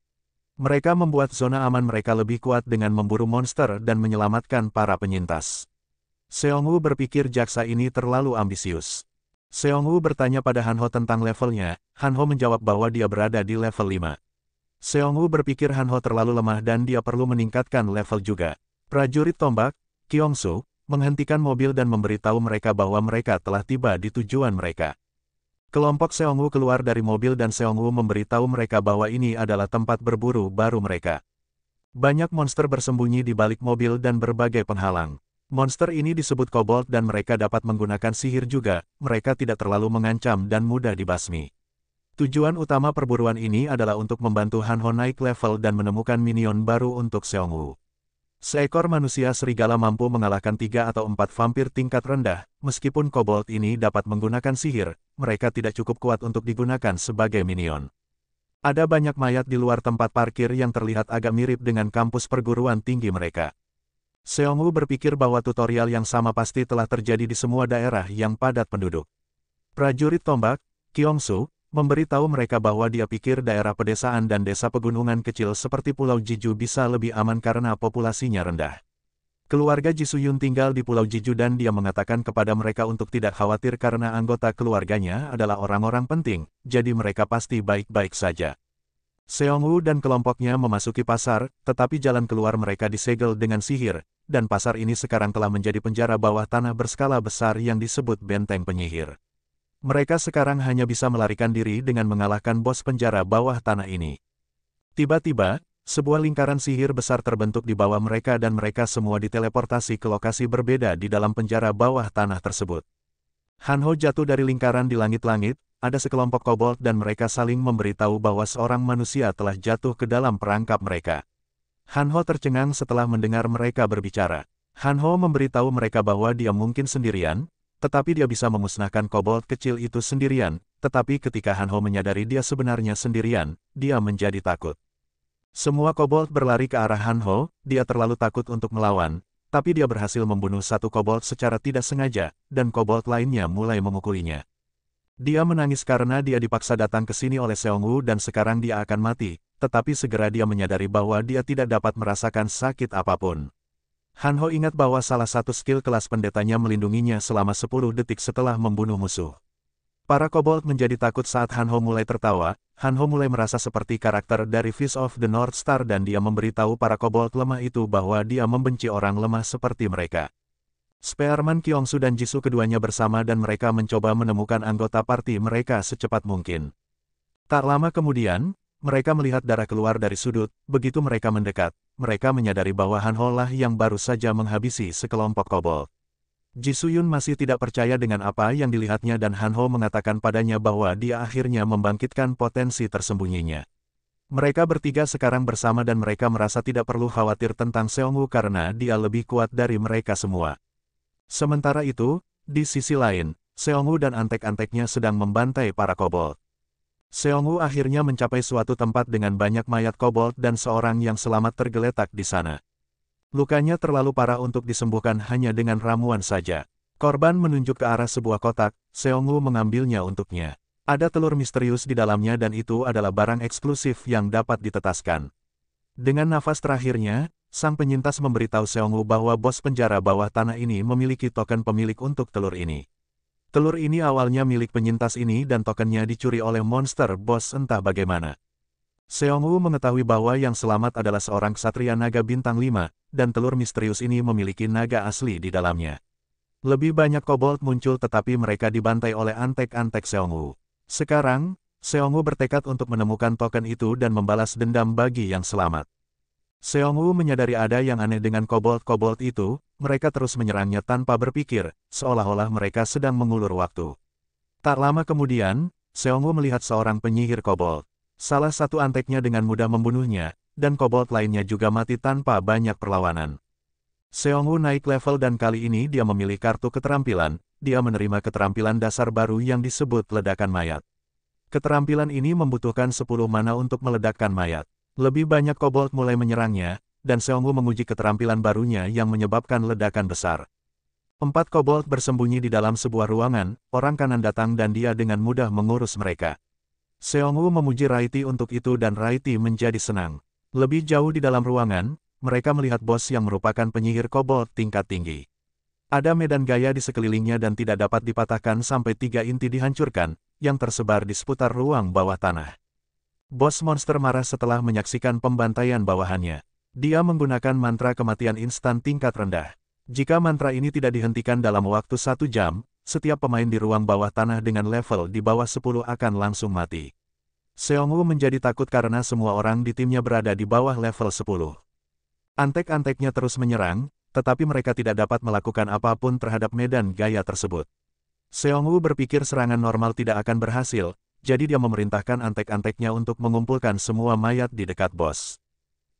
A: Mereka membuat zona aman mereka lebih kuat dengan memburu monster dan menyelamatkan para penyintas. Seongwoo berpikir jaksa ini terlalu ambisius. Seongwoo bertanya pada Hanho tentang levelnya, Hanho menjawab bahwa dia berada di level 5. Seongwoo berpikir Hanho terlalu lemah dan dia perlu meningkatkan level juga. Prajurit tombak, Kyongsu, menghentikan mobil dan memberitahu mereka bahwa mereka telah tiba di tujuan mereka. Kelompok Seongwoo keluar dari mobil dan Seongwoo memberitahu mereka bahwa ini adalah tempat berburu baru mereka. Banyak monster bersembunyi di balik mobil dan berbagai penghalang. Monster ini disebut kobold dan mereka dapat menggunakan sihir juga, mereka tidak terlalu mengancam dan mudah dibasmi. Tujuan utama perburuan ini adalah untuk membantu Hanho naik level dan menemukan minion baru untuk Seongwoo. Seekor manusia serigala mampu mengalahkan 3 atau 4 vampir tingkat rendah, meskipun kobold ini dapat menggunakan sihir, mereka tidak cukup kuat untuk digunakan sebagai minion. Ada banyak mayat di luar tempat parkir yang terlihat agak mirip dengan kampus perguruan tinggi mereka. Seongwoo berpikir bahwa tutorial yang sama pasti telah terjadi di semua daerah yang padat penduduk. Prajurit tombak, Kyongsu, memberitahu mereka bahwa dia pikir daerah pedesaan dan desa pegunungan kecil seperti Pulau Jeju bisa lebih aman karena populasinya rendah. Keluarga Jisuyun tinggal di Pulau Jeju dan dia mengatakan kepada mereka untuk tidak khawatir karena anggota keluarganya adalah orang-orang penting, jadi mereka pasti baik-baik saja. Seongwoo dan kelompoknya memasuki pasar, tetapi jalan keluar mereka disegel dengan sihir, dan pasar ini sekarang telah menjadi penjara bawah tanah berskala besar yang disebut benteng penyihir. Mereka sekarang hanya bisa melarikan diri dengan mengalahkan bos penjara bawah tanah ini. Tiba-tiba, sebuah lingkaran sihir besar terbentuk di bawah mereka dan mereka semua diteleportasi ke lokasi berbeda di dalam penjara bawah tanah tersebut. Hanho jatuh dari lingkaran di langit-langit, ada sekelompok kobold dan mereka saling memberitahu bahwa seorang manusia telah jatuh ke dalam perangkap mereka. Hanho tercengang setelah mendengar mereka berbicara. Hanho memberitahu mereka bahwa dia mungkin sendirian, tetapi dia bisa memusnahkan kobold kecil itu sendirian, tetapi ketika Hanho menyadari dia sebenarnya sendirian, dia menjadi takut. Semua kobold berlari ke arah Hanho, dia terlalu takut untuk melawan, tapi dia berhasil membunuh satu kobold secara tidak sengaja, dan kobold lainnya mulai memukulinya. Dia menangis karena dia dipaksa datang ke sini oleh Seongwoo dan sekarang dia akan mati, tetapi segera dia menyadari bahwa dia tidak dapat merasakan sakit apapun. Hanho ingat bahwa salah satu skill kelas pendetanya melindunginya selama 10 detik setelah membunuh musuh. Para kobold menjadi takut saat Hanho mulai tertawa. Hanho mulai merasa seperti karakter dari Fist of the North Star dan dia memberitahu para kobold lemah itu bahwa dia membenci orang lemah seperti mereka. Spearman Kyongsu dan Jisoo keduanya bersama dan mereka mencoba menemukan anggota party mereka secepat mungkin. Tak lama kemudian, mereka melihat darah keluar dari sudut. Begitu mereka mendekat, mereka menyadari bahwa Hanho lah yang baru saja menghabisi sekelompok kobold. Jisuyun masih tidak percaya dengan apa yang dilihatnya dan Hanho mengatakan padanya bahwa dia akhirnya membangkitkan potensi tersembunyinya. Mereka bertiga sekarang bersama dan mereka merasa tidak perlu khawatir tentang Seongwoo karena dia lebih kuat dari mereka semua. Sementara itu, di sisi lain, Seongwoo dan antek-anteknya sedang membantai para kobold. Seongwoo akhirnya mencapai suatu tempat dengan banyak mayat kobold dan seorang yang selamat tergeletak di sana. Lukanya terlalu parah untuk disembuhkan hanya dengan ramuan saja. Korban menunjuk ke arah sebuah kotak, Seongwoo mengambilnya untuknya. Ada telur misterius di dalamnya dan itu adalah barang eksklusif yang dapat ditetaskan. Dengan nafas terakhirnya, sang penyintas memberitahu Seongwoo bahwa bos penjara bawah tanah ini memiliki token pemilik untuk telur ini. Telur ini awalnya milik penyintas ini dan tokennya dicuri oleh monster bos entah bagaimana. Seongwoo mengetahui bahwa yang selamat adalah seorang ksatria naga bintang 5, dan telur misterius ini memiliki naga asli di dalamnya. Lebih banyak kobold muncul tetapi mereka dibantai oleh antek-antek Seongwoo. Sekarang, Seongwoo bertekad untuk menemukan token itu dan membalas dendam bagi yang selamat. Seongwoo menyadari ada yang aneh dengan kobold-kobold itu, mereka terus menyerangnya tanpa berpikir, seolah-olah mereka sedang mengulur waktu. Tak lama kemudian, Seongwoo melihat seorang penyihir kobold. Salah satu anteknya dengan mudah membunuhnya, dan kobold lainnya juga mati tanpa banyak perlawanan. Seongwoo naik level dan kali ini dia memilih kartu keterampilan, dia menerima keterampilan dasar baru yang disebut ledakan mayat. Keterampilan ini membutuhkan 10 mana untuk meledakkan mayat. Lebih banyak kobold mulai menyerangnya, dan Seongwoo menguji keterampilan barunya yang menyebabkan ledakan besar. 4 kobold bersembunyi di dalam sebuah ruangan, orang kanan datang dan dia dengan mudah mengurus mereka. Seongwoo memuji Raiti untuk itu dan Raiti menjadi senang. Lebih jauh di dalam ruangan, mereka melihat bos yang merupakan penyihir kobold tingkat tinggi. Ada medan gaya di sekelilingnya dan tidak dapat dipatahkan sampai 3 inti dihancurkan, yang tersebar di seputar ruang bawah tanah. Bos monster marah setelah menyaksikan pembantaian bawahannya. Dia menggunakan mantra kematian instan tingkat rendah. Jika mantra ini tidak dihentikan dalam waktu 1 jam, setiap pemain di ruang bawah tanah dengan level di bawah 10 akan langsung mati. Seongwoo menjadi takut karena semua orang di timnya berada di bawah level 10. Antek-anteknya terus menyerang, tetapi mereka tidak dapat melakukan apapun terhadap medan gaya tersebut. Seongwoo berpikir serangan normal tidak akan berhasil, jadi dia memerintahkan antek-anteknya untuk mengumpulkan semua mayat di dekat bos.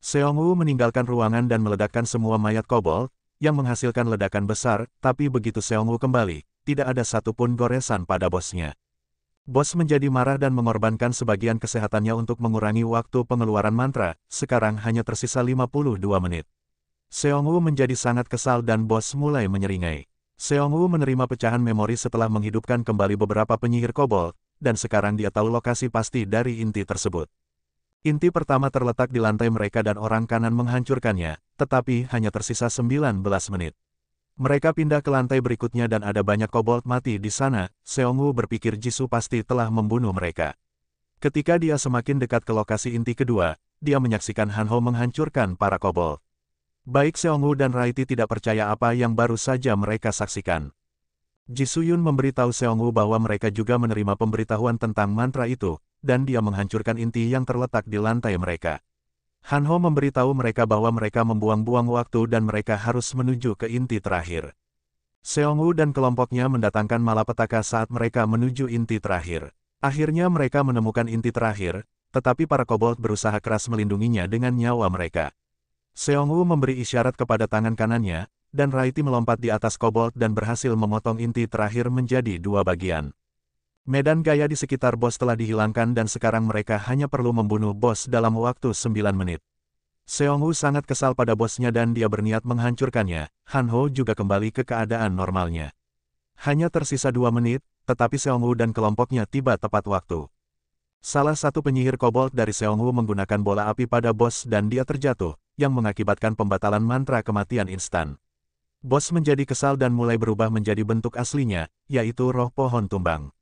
A: Seongwoo meninggalkan ruangan dan meledakkan semua mayat kobold, yang menghasilkan ledakan besar, tapi begitu Seongwoo kembali, tidak ada satupun goresan pada bosnya. Bos menjadi marah dan mengorbankan sebagian kesehatannya untuk mengurangi waktu pengeluaran mantra, sekarang hanya tersisa 52 menit. Seongwoo menjadi sangat kesal dan bos mulai menyeringai. Seongwoo menerima pecahan memori setelah menghidupkan kembali beberapa penyihir kobold, dan sekarang dia tahu lokasi pasti dari inti tersebut. Inti pertama terletak di lantai mereka dan orang kanan menghancurkannya, tetapi hanya tersisa 19 menit. Mereka pindah ke lantai berikutnya dan ada banyak kobold mati di sana. Seongwoo berpikir Jisoo pasti telah membunuh mereka. Ketika dia semakin dekat ke lokasi inti kedua, dia menyaksikan Hanho menghancurkan para kobold. Baik Seongwoo dan Raiti tidak percaya apa yang baru saja mereka saksikan. Jisoo-yun memberitahu Seongwoo bahwa mereka juga menerima pemberitahuan tentang mantra itu, dan dia menghancurkan inti yang terletak di lantai mereka. Hanho memberitahu mereka bahwa mereka membuang-buang waktu dan mereka harus menuju ke inti terakhir. Seongwoo dan kelompoknya mendatangkan malapetaka saat mereka menuju inti terakhir. Akhirnya mereka menemukan inti terakhir, tetapi para kobold berusaha keras melindunginya dengan nyawa mereka. Seongwoo memberi isyarat kepada tangan kanannya, dan Raiti melompat di atas kobold dan berhasil memotong inti terakhir menjadi 2 bagian. Medan gaya di sekitar bos telah dihilangkan dan sekarang mereka hanya perlu membunuh bos dalam waktu 9 menit. Seongwoo sangat kesal pada bosnya dan dia berniat menghancurkannya. Hanho juga kembali ke keadaan normalnya. Hanya tersisa 2 menit, tetapi Seongwoo dan kelompoknya tiba tepat waktu. Salah satu penyihir kobold dari Seongwoo menggunakan bola api pada bos dan dia terjatuh, yang mengakibatkan pembatalan mantra kematian instan. Bos menjadi kesal dan mulai berubah menjadi bentuk aslinya, yaitu roh pohon tumbang.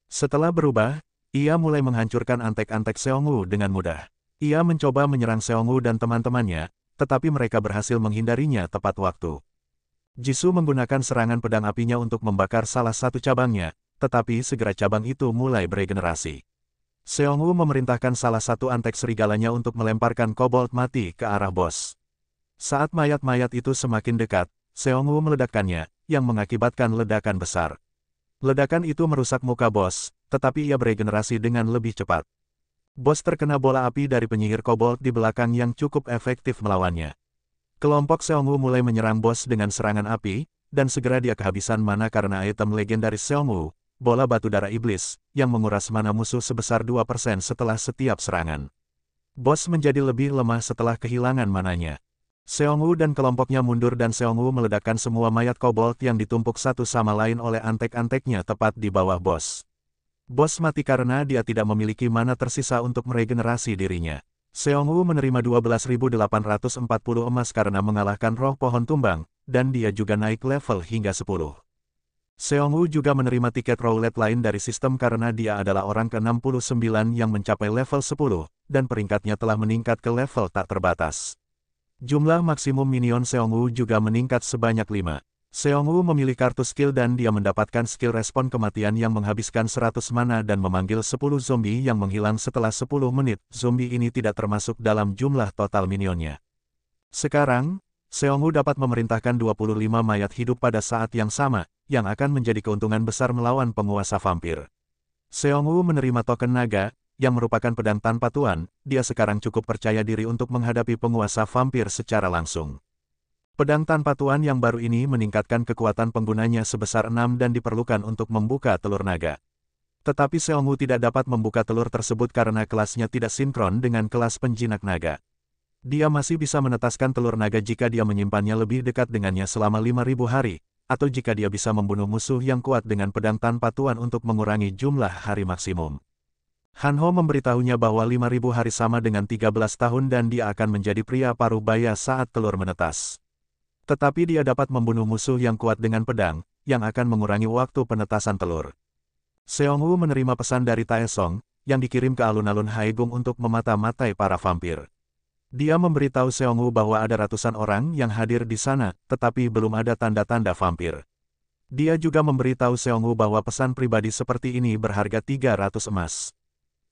A: Setelah berubah, ia mulai menghancurkan antek-antek Seongwoo dengan mudah. Ia mencoba menyerang Seongwoo dan teman-temannya, tetapi mereka berhasil menghindarinya tepat waktu. Jisoo menggunakan serangan pedang apinya untuk membakar salah satu cabangnya, tetapi segera cabang itu mulai beregenerasi. Seongwoo memerintahkan salah satu antek serigalanya untuk melemparkan kobold mati ke arah bos. Saat mayat-mayat itu semakin dekat, Seongwoo meledakkannya, yang mengakibatkan ledakan besar. Ledakan itu merusak muka bos, tetapi ia beregenerasi dengan lebih cepat. Bos terkena bola api dari penyihir kobold di belakang yang cukup efektif melawannya. Kelompok Seongwoo mulai menyerang bos dengan serangan api, dan segera dia kehabisan mana karena item legendaris Seongwoo, bola batu darah iblis, yang menguras mana musuh sebesar 2% setelah setiap serangan. Bos menjadi lebih lemah setelah kehilangan mananya. Seongwoo dan kelompoknya mundur dan Seongwoo meledakkan semua mayat kobold yang ditumpuk satu sama lain oleh antek-anteknya tepat di bawah bos. Bos mati karena dia tidak memiliki mana tersisa untuk meregenerasi dirinya. Seongwoo menerima 12.840 emas karena mengalahkan roh pohon tumbang, dan dia juga naik level hingga 10. Seongwoo juga menerima tiket roulette lain dari sistem karena dia adalah orang ke-69 yang mencapai level 10, dan peringkatnya telah meningkat ke level tak terbatas. Jumlah maksimum minion Seongwoo juga meningkat sebanyak 5. Seongwoo memilih kartu skill dan dia mendapatkan skill respon kematian yang menghabiskan 100 mana dan memanggil 10 zombie yang menghilang setelah 10 menit. Zombie ini tidak termasuk dalam jumlah total minionnya. Sekarang, Seongwoo dapat memerintahkan 25 mayat hidup pada saat yang sama, yang akan menjadi keuntungan besar melawan penguasa vampir. Seongwoo menerima token naga, yang merupakan pedang tanpa tuan, dia sekarang cukup percaya diri untuk menghadapi penguasa vampir secara langsung. Pedang tanpa tuan yang baru ini meningkatkan kekuatan penggunanya sebesar 6 dan diperlukan untuk membuka telur naga. Tetapi Seongwoo tidak dapat membuka telur tersebut karena kelasnya tidak sinkron dengan kelas penjinak naga. Dia masih bisa menetaskan telur naga jika dia menyimpannya lebih dekat dengannya selama 5.000 hari, atau jika dia bisa membunuh musuh yang kuat dengan pedang tanpa tuan untuk mengurangi jumlah hari maksimum. Hanho memberitahunya bahwa 5.000 hari sama dengan 13 tahun dan dia akan menjadi pria paruh baya saat telur menetas. Tetapi dia dapat membunuh musuh yang kuat dengan pedang, yang akan mengurangi waktu penetasan telur. Seongwoo menerima pesan dari Taesong, yang dikirim ke alun-alun Haegung untuk memata-matai para vampir. Dia memberitahu Seongwoo bahwa ada ratusan orang yang hadir di sana, tetapi belum ada tanda-tanda vampir. Dia juga memberitahu Seongwoo bahwa pesan pribadi seperti ini berharga 300 emas.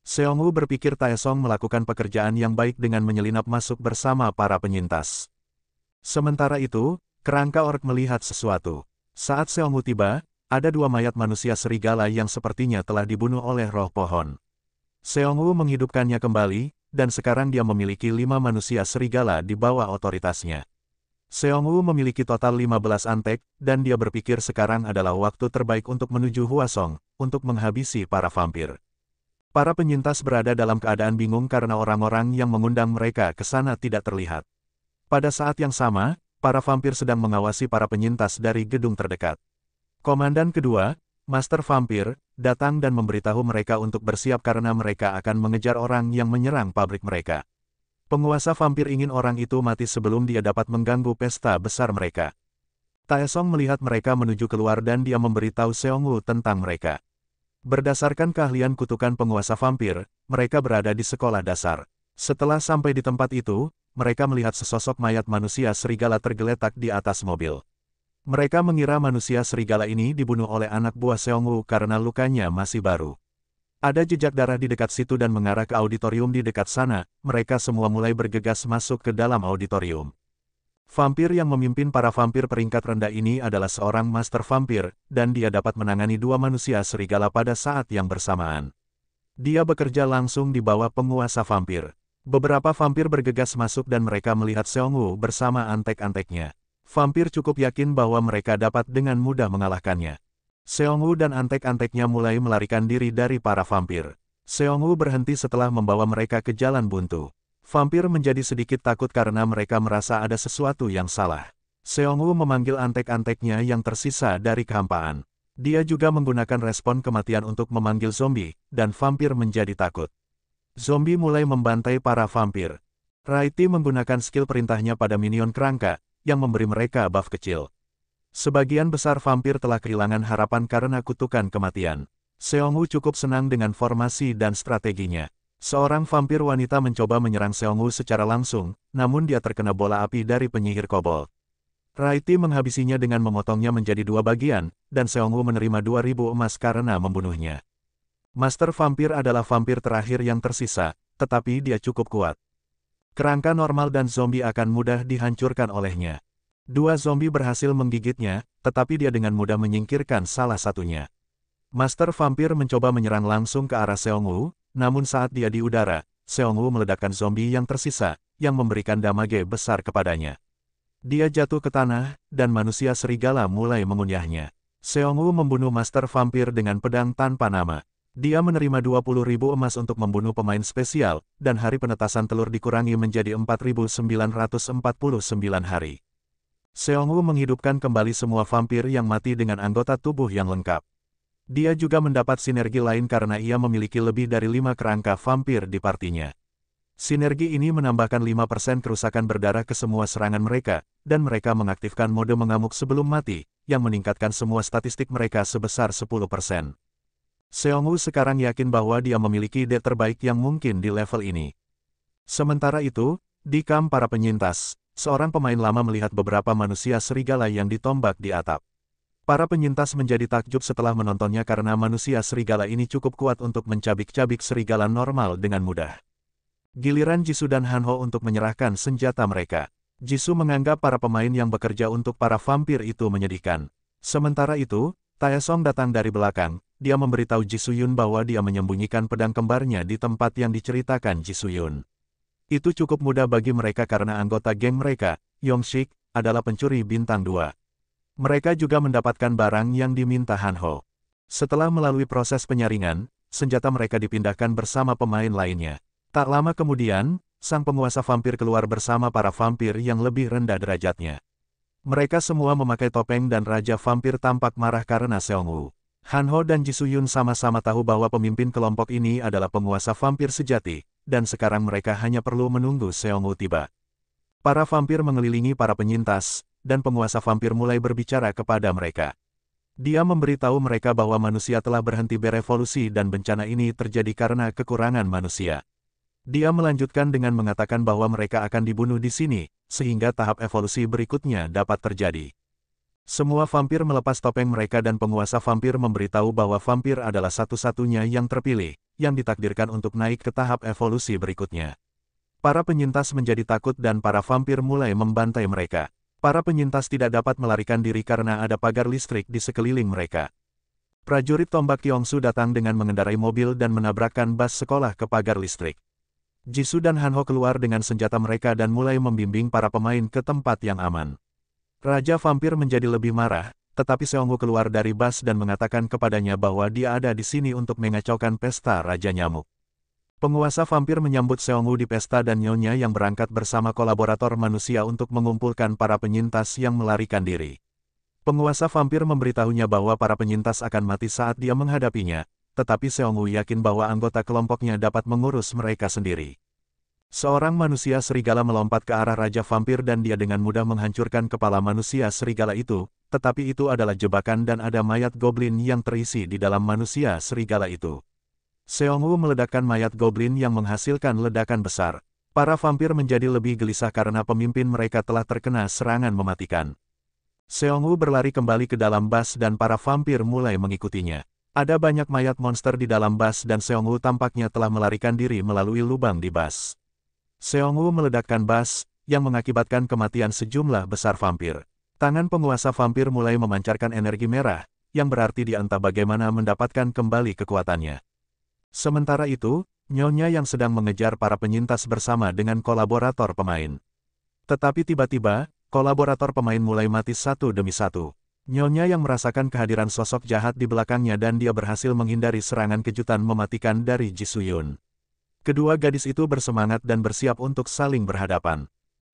A: Seongwoo berpikir Taesong melakukan pekerjaan yang baik dengan menyelinap masuk bersama para penyintas. Sementara itu, kerangka orc melihat sesuatu. Saat Seongwoo tiba, ada dua mayat manusia serigala yang sepertinya telah dibunuh oleh roh pohon. Seongwoo menghidupkannya kembali, dan sekarang dia memiliki 5 manusia serigala di bawah otoritasnya. Seongwoo memiliki total 15 antek, dan dia berpikir sekarang adalah waktu terbaik untuk menuju Hwasong, untuk menghabisi para vampir. Para penyintas berada dalam keadaan bingung karena orang-orang yang mengundang mereka ke sana tidak terlihat. Pada saat yang sama, para vampir sedang mengawasi para penyintas dari gedung terdekat. Komandan kedua, Master Vampir, datang dan memberitahu mereka untuk bersiap karena mereka akan mengejar orang yang menyerang pabrik mereka. Penguasa vampir ingin orang itu mati sebelum dia dapat mengganggu pesta besar mereka. Taesong melihat mereka menuju keluar dan dia memberitahu Seongwoo tentang mereka. Berdasarkan keahlian kutukan penguasa vampir, mereka berada di sekolah dasar. Setelah sampai di tempat itu, mereka melihat sesosok mayat manusia serigala tergeletak di atas mobil. Mereka mengira manusia serigala ini dibunuh oleh anak buah Seongwoo karena lukanya masih baru. Ada jejak darah di dekat situ dan mengarah ke auditorium di dekat sana, mereka semua mulai bergegas masuk ke dalam auditorium. Vampir yang memimpin para vampir peringkat rendah ini adalah seorang master vampir, dan dia dapat menangani 2 manusia serigala pada saat yang bersamaan. Dia bekerja langsung di bawah penguasa vampir. Beberapa vampir bergegas masuk dan mereka melihat Seongwoo bersama antek-anteknya. Vampir cukup yakin bahwa mereka dapat dengan mudah mengalahkannya. Seongwoo dan antek-anteknya mulai melarikan diri dari para vampir. Seongwoo berhenti setelah membawa mereka ke jalan buntu. Vampir menjadi sedikit takut karena mereka merasa ada sesuatu yang salah. Seongwoo memanggil antek-anteknya yang tersisa dari kehampaan. Dia juga menggunakan respon kematian untuk memanggil zombie, dan vampir menjadi takut. Zombie mulai membantai para vampir. Raiti menggunakan skill perintahnya pada minion kerangka, yang memberi mereka buff kecil. Sebagian besar vampir telah kehilangan harapan karena kutukan kematian. Seongwoo cukup senang dengan formasi dan strateginya. Seorang vampir wanita mencoba menyerang Seongwoo secara langsung, namun dia terkena bola api dari penyihir kobold. Raiti menghabisinya dengan memotongnya menjadi 2 bagian, dan Seongwoo menerima 2.000 emas karena membunuhnya. Master Vampir adalah vampir terakhir yang tersisa, tetapi dia cukup kuat. Kerangka normal dan zombie akan mudah dihancurkan olehnya. 2 zombie berhasil menggigitnya, tetapi dia dengan mudah menyingkirkan salah satunya. Master Vampir mencoba menyerang langsung ke arah Seongwoo, namun saat dia di udara, Seongwoo meledakkan zombie yang tersisa, yang memberikan damage besar kepadanya. Dia jatuh ke tanah, dan manusia serigala mulai mengunyahnya. Seongwoo membunuh Master Vampir dengan pedang tanpa nama. Dia menerima 20.000 emas untuk membunuh pemain spesial, dan hari penetasan telur dikurangi menjadi 4.949 hari. Seongwoo menghidupkan kembali semua vampir yang mati dengan anggota tubuh yang lengkap. Dia juga mendapat sinergi lain karena ia memiliki lebih dari 5 kerangka vampir di partinya. Sinergi ini menambahkan 5% kerusakan berdarah ke semua serangan mereka, dan mereka mengaktifkan mode mengamuk sebelum mati, yang meningkatkan semua statistik mereka sebesar 10%. Seongwoo sekarang yakin bahwa dia memiliki ide terbaik yang mungkin di level ini. Sementara itu, di kamp para penyintas, seorang pemain lama melihat beberapa manusia serigala yang ditombak di atap. Para penyintas menjadi takjub setelah menontonnya karena manusia serigala ini cukup kuat untuk mencabik-cabik serigala normal dengan mudah. Giliran Jisoo dan Hanho untuk menyerahkan senjata mereka. Jisoo menganggap para pemain yang bekerja untuk para vampir itu menyedihkan. Sementara itu, Taesong datang dari belakang. Dia memberitahu Jisoo-yun bahwa dia menyembunyikan pedang kembarnya di tempat yang diceritakan Jisoo-yun. Itu cukup mudah bagi mereka karena anggota geng mereka, Yong-sik, adalah pencuri bintang 2. Mereka juga mendapatkan barang yang diminta Hanho. Setelah melalui proses penyaringan, senjata mereka dipindahkan bersama pemain lainnya. Tak lama kemudian, sang penguasa vampir keluar bersama para vampir yang lebih rendah derajatnya. Mereka semua memakai topeng dan Raja Vampir tampak marah karena Seongwoo. Hanho dan Jisoo-yun sama-sama tahu bahwa pemimpin kelompok ini adalah penguasa vampir sejati, dan sekarang mereka hanya perlu menunggu Seongwoo tiba. Para vampir mengelilingi para penyintas, dan penguasa vampir mulai berbicara kepada mereka. Dia memberitahu mereka bahwa manusia telah berhenti berevolusi dan bencana ini terjadi karena kekurangan manusia. Dia melanjutkan dengan mengatakan bahwa mereka akan dibunuh di sini, sehingga tahap evolusi berikutnya dapat terjadi. Semua vampir melepas topeng mereka dan penguasa vampir memberitahu bahwa vampir adalah satu-satunya yang terpilih, yang ditakdirkan untuk naik ke tahap evolusi berikutnya. Para penyintas menjadi takut dan para vampir mulai membantai mereka. Para penyintas tidak dapat melarikan diri karena ada pagar listrik di sekeliling mereka. Prajurit tombak Kyongsu datang dengan mengendarai mobil dan menabrakkan bus sekolah ke pagar listrik. Jisoo dan Hanho keluar dengan senjata mereka dan mulai membimbing para pemain ke tempat yang aman. Raja Vampir menjadi lebih marah, tetapi Seongwoo keluar dari bus dan mengatakan kepadanya bahwa dia ada di sini untuk mengacaukan pesta Raja Nyamuk. Penguasa vampir menyambut Seongwoo di pesta dan nyonya yang berangkat bersama kolaborator manusia untuk mengumpulkan para penyintas yang melarikan diri. Penguasa vampir memberitahunya bahwa para penyintas akan mati saat dia menghadapinya, tetapi Seongwoo yakin bahwa anggota kelompoknya dapat mengurus mereka sendiri. Seorang manusia serigala melompat ke arah Raja Vampir dan dia dengan mudah menghancurkan kepala manusia serigala itu, tetapi itu adalah jebakan dan ada mayat goblin yang terisi di dalam manusia serigala itu. Seongwoo meledakkan mayat goblin yang menghasilkan ledakan besar. Para vampir menjadi lebih gelisah karena pemimpin mereka telah terkena serangan mematikan. Seongwoo berlari kembali ke dalam bus dan para vampir mulai mengikutinya. Ada banyak mayat monster di dalam bus dan Seongwoo tampaknya telah melarikan diri melalui lubang di bus. Seongwoo meledakkan bus, yang mengakibatkan kematian sejumlah besar vampir. Tangan penguasa vampir mulai memancarkan energi merah, yang berarti dia entah bagaimana mendapatkan kembali kekuatannya. Sementara itu, nyonya yang sedang mengejar para penyintas bersama dengan kolaborator pemain. Tetapi tiba-tiba, kolaborator pemain mulai mati satu demi satu. Nyonya yang merasakan kehadiran sosok jahat di belakangnya dan dia berhasil menghindari serangan kejutan mematikan dari Ji Soo-yun. Kedua gadis itu bersemangat dan bersiap untuk saling berhadapan.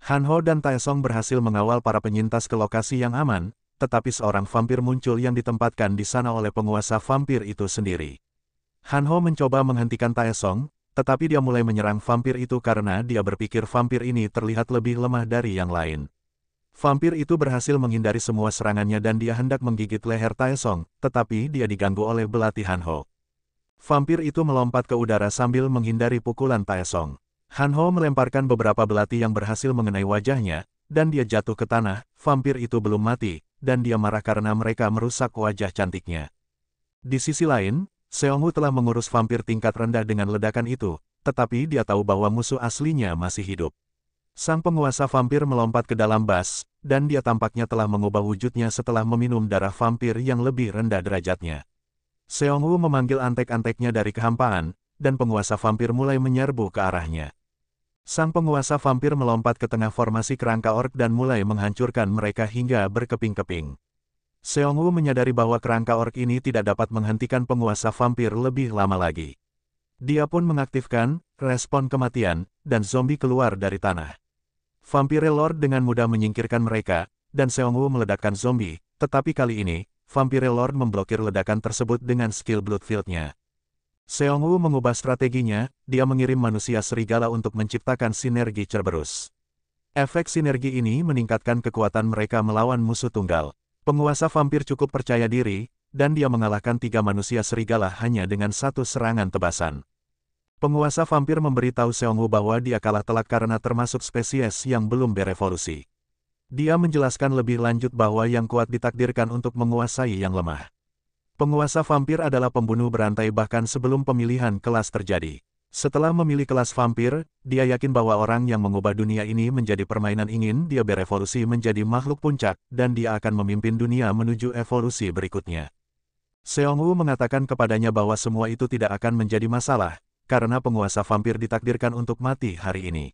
A: Hanho dan Taesong berhasil mengawal para penyintas ke lokasi yang aman, tetapi seorang vampir muncul yang ditempatkan di sana oleh penguasa vampir itu sendiri. Hanho mencoba menghentikan Taesong, tetapi dia mulai menyerang vampir itu karena dia berpikir vampir ini terlihat lebih lemah dari yang lain. Vampir itu berhasil menghindari semua serangannya dan dia hendak menggigit leher Taesong, tetapi dia diganggu oleh belati Hanho. Vampir itu melompat ke udara sambil menghindari pukulan Taesong. Hanho melemparkan beberapa belati yang berhasil mengenai wajahnya, dan dia jatuh ke tanah. Vampir itu belum mati, dan dia marah karena mereka merusak wajah cantiknya. Di sisi lain, Seongwoo telah mengurus vampir tingkat rendah dengan ledakan itu, tetapi dia tahu bahwa musuh aslinya masih hidup. Sang penguasa vampir melompat ke dalam bus, dan dia tampaknya telah mengubah wujudnya setelah meminum darah vampir yang lebih rendah derajatnya. Seongwoo memanggil antek-anteknya dari kehampaan, dan penguasa vampir mulai menyerbu ke arahnya. Sang penguasa vampir melompat ke tengah formasi kerangka ork dan mulai menghancurkan mereka hingga berkeping-keping. Seongwoo menyadari bahwa kerangka ork ini tidak dapat menghentikan penguasa vampir lebih lama lagi. Dia pun mengaktifkan respon kematian, dan zombie keluar dari tanah. Vampire Lord dengan mudah menyingkirkan mereka, dan Seongwoo meledakkan zombie, tetapi kali ini, Vampire Lord memblokir ledakan tersebut dengan skill Bloodfield-nya. Seongwoo mengubah strateginya, dia mengirim manusia serigala untuk menciptakan sinergi Cerberus. Efek sinergi ini meningkatkan kekuatan mereka melawan musuh tunggal. Penguasa vampir cukup percaya diri, dan dia mengalahkan 3 manusia serigala hanya dengan 1 serangan tebasan. Penguasa vampir memberitahu Seongwoo bahwa dia kalah telak karena termasuk spesies yang belum berevolusi. Dia menjelaskan lebih lanjut bahwa yang kuat ditakdirkan untuk menguasai yang lemah. Penguasa vampir adalah pembunuh berantai bahkan sebelum pemilihan kelas terjadi. Setelah memilih kelas vampir, dia yakin bahwa orang yang mengubah dunia ini menjadi permainan ingin dia berevolusi menjadi makhluk puncak, dan dia akan memimpin dunia menuju evolusi berikutnya. Seongwoo mengatakan kepadanya bahwa semua itu tidak akan menjadi masalah, karena penguasa vampir ditakdirkan untuk mati hari ini.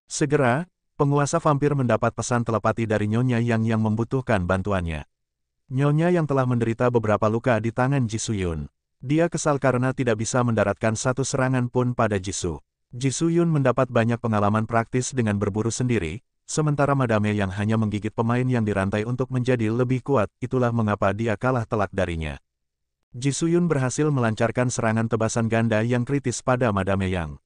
A: Segera, penguasa vampir mendapat pesan telepati dari Nyonya yang membutuhkan bantuannya. Nyonya yang telah menderita beberapa luka di tangan Ji Soo-yun. Dia kesal karena tidak bisa mendaratkan satu serangan pun pada Jisoo. Ji Soo-yun mendapat banyak pengalaman praktis dengan berburu sendiri, sementara Madame yang hanya menggigit pemain yang dirantai untuk menjadi lebih kuat, itulah mengapa dia kalah telak darinya. Ji Soo-yun berhasil melancarkan serangan tebasan ganda yang kritis pada Madame Yang.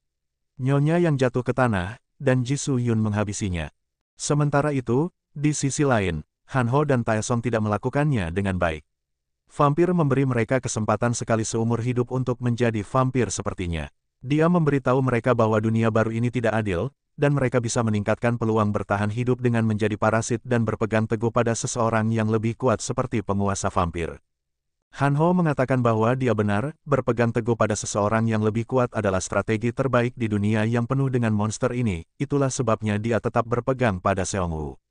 A: Nyonya yang jatuh ke tanah, dan Ji Soo-yun menghabisinya. Sementara itu, di sisi lain, Hanho dan Taesong tidak melakukannya dengan baik. Vampir memberi mereka kesempatan sekali seumur hidup untuk menjadi vampir sepertinya. Dia memberitahu mereka bahwa dunia baru ini tidak adil, dan mereka bisa meningkatkan peluang bertahan hidup dengan menjadi parasit dan berpegang teguh pada seseorang yang lebih kuat seperti penguasa vampir. Hanho mengatakan bahwa dia benar, berpegang teguh pada seseorang yang lebih kuat adalah strategi terbaik di dunia yang penuh dengan monster ini, itulah sebabnya dia tetap berpegang pada Seongwoo.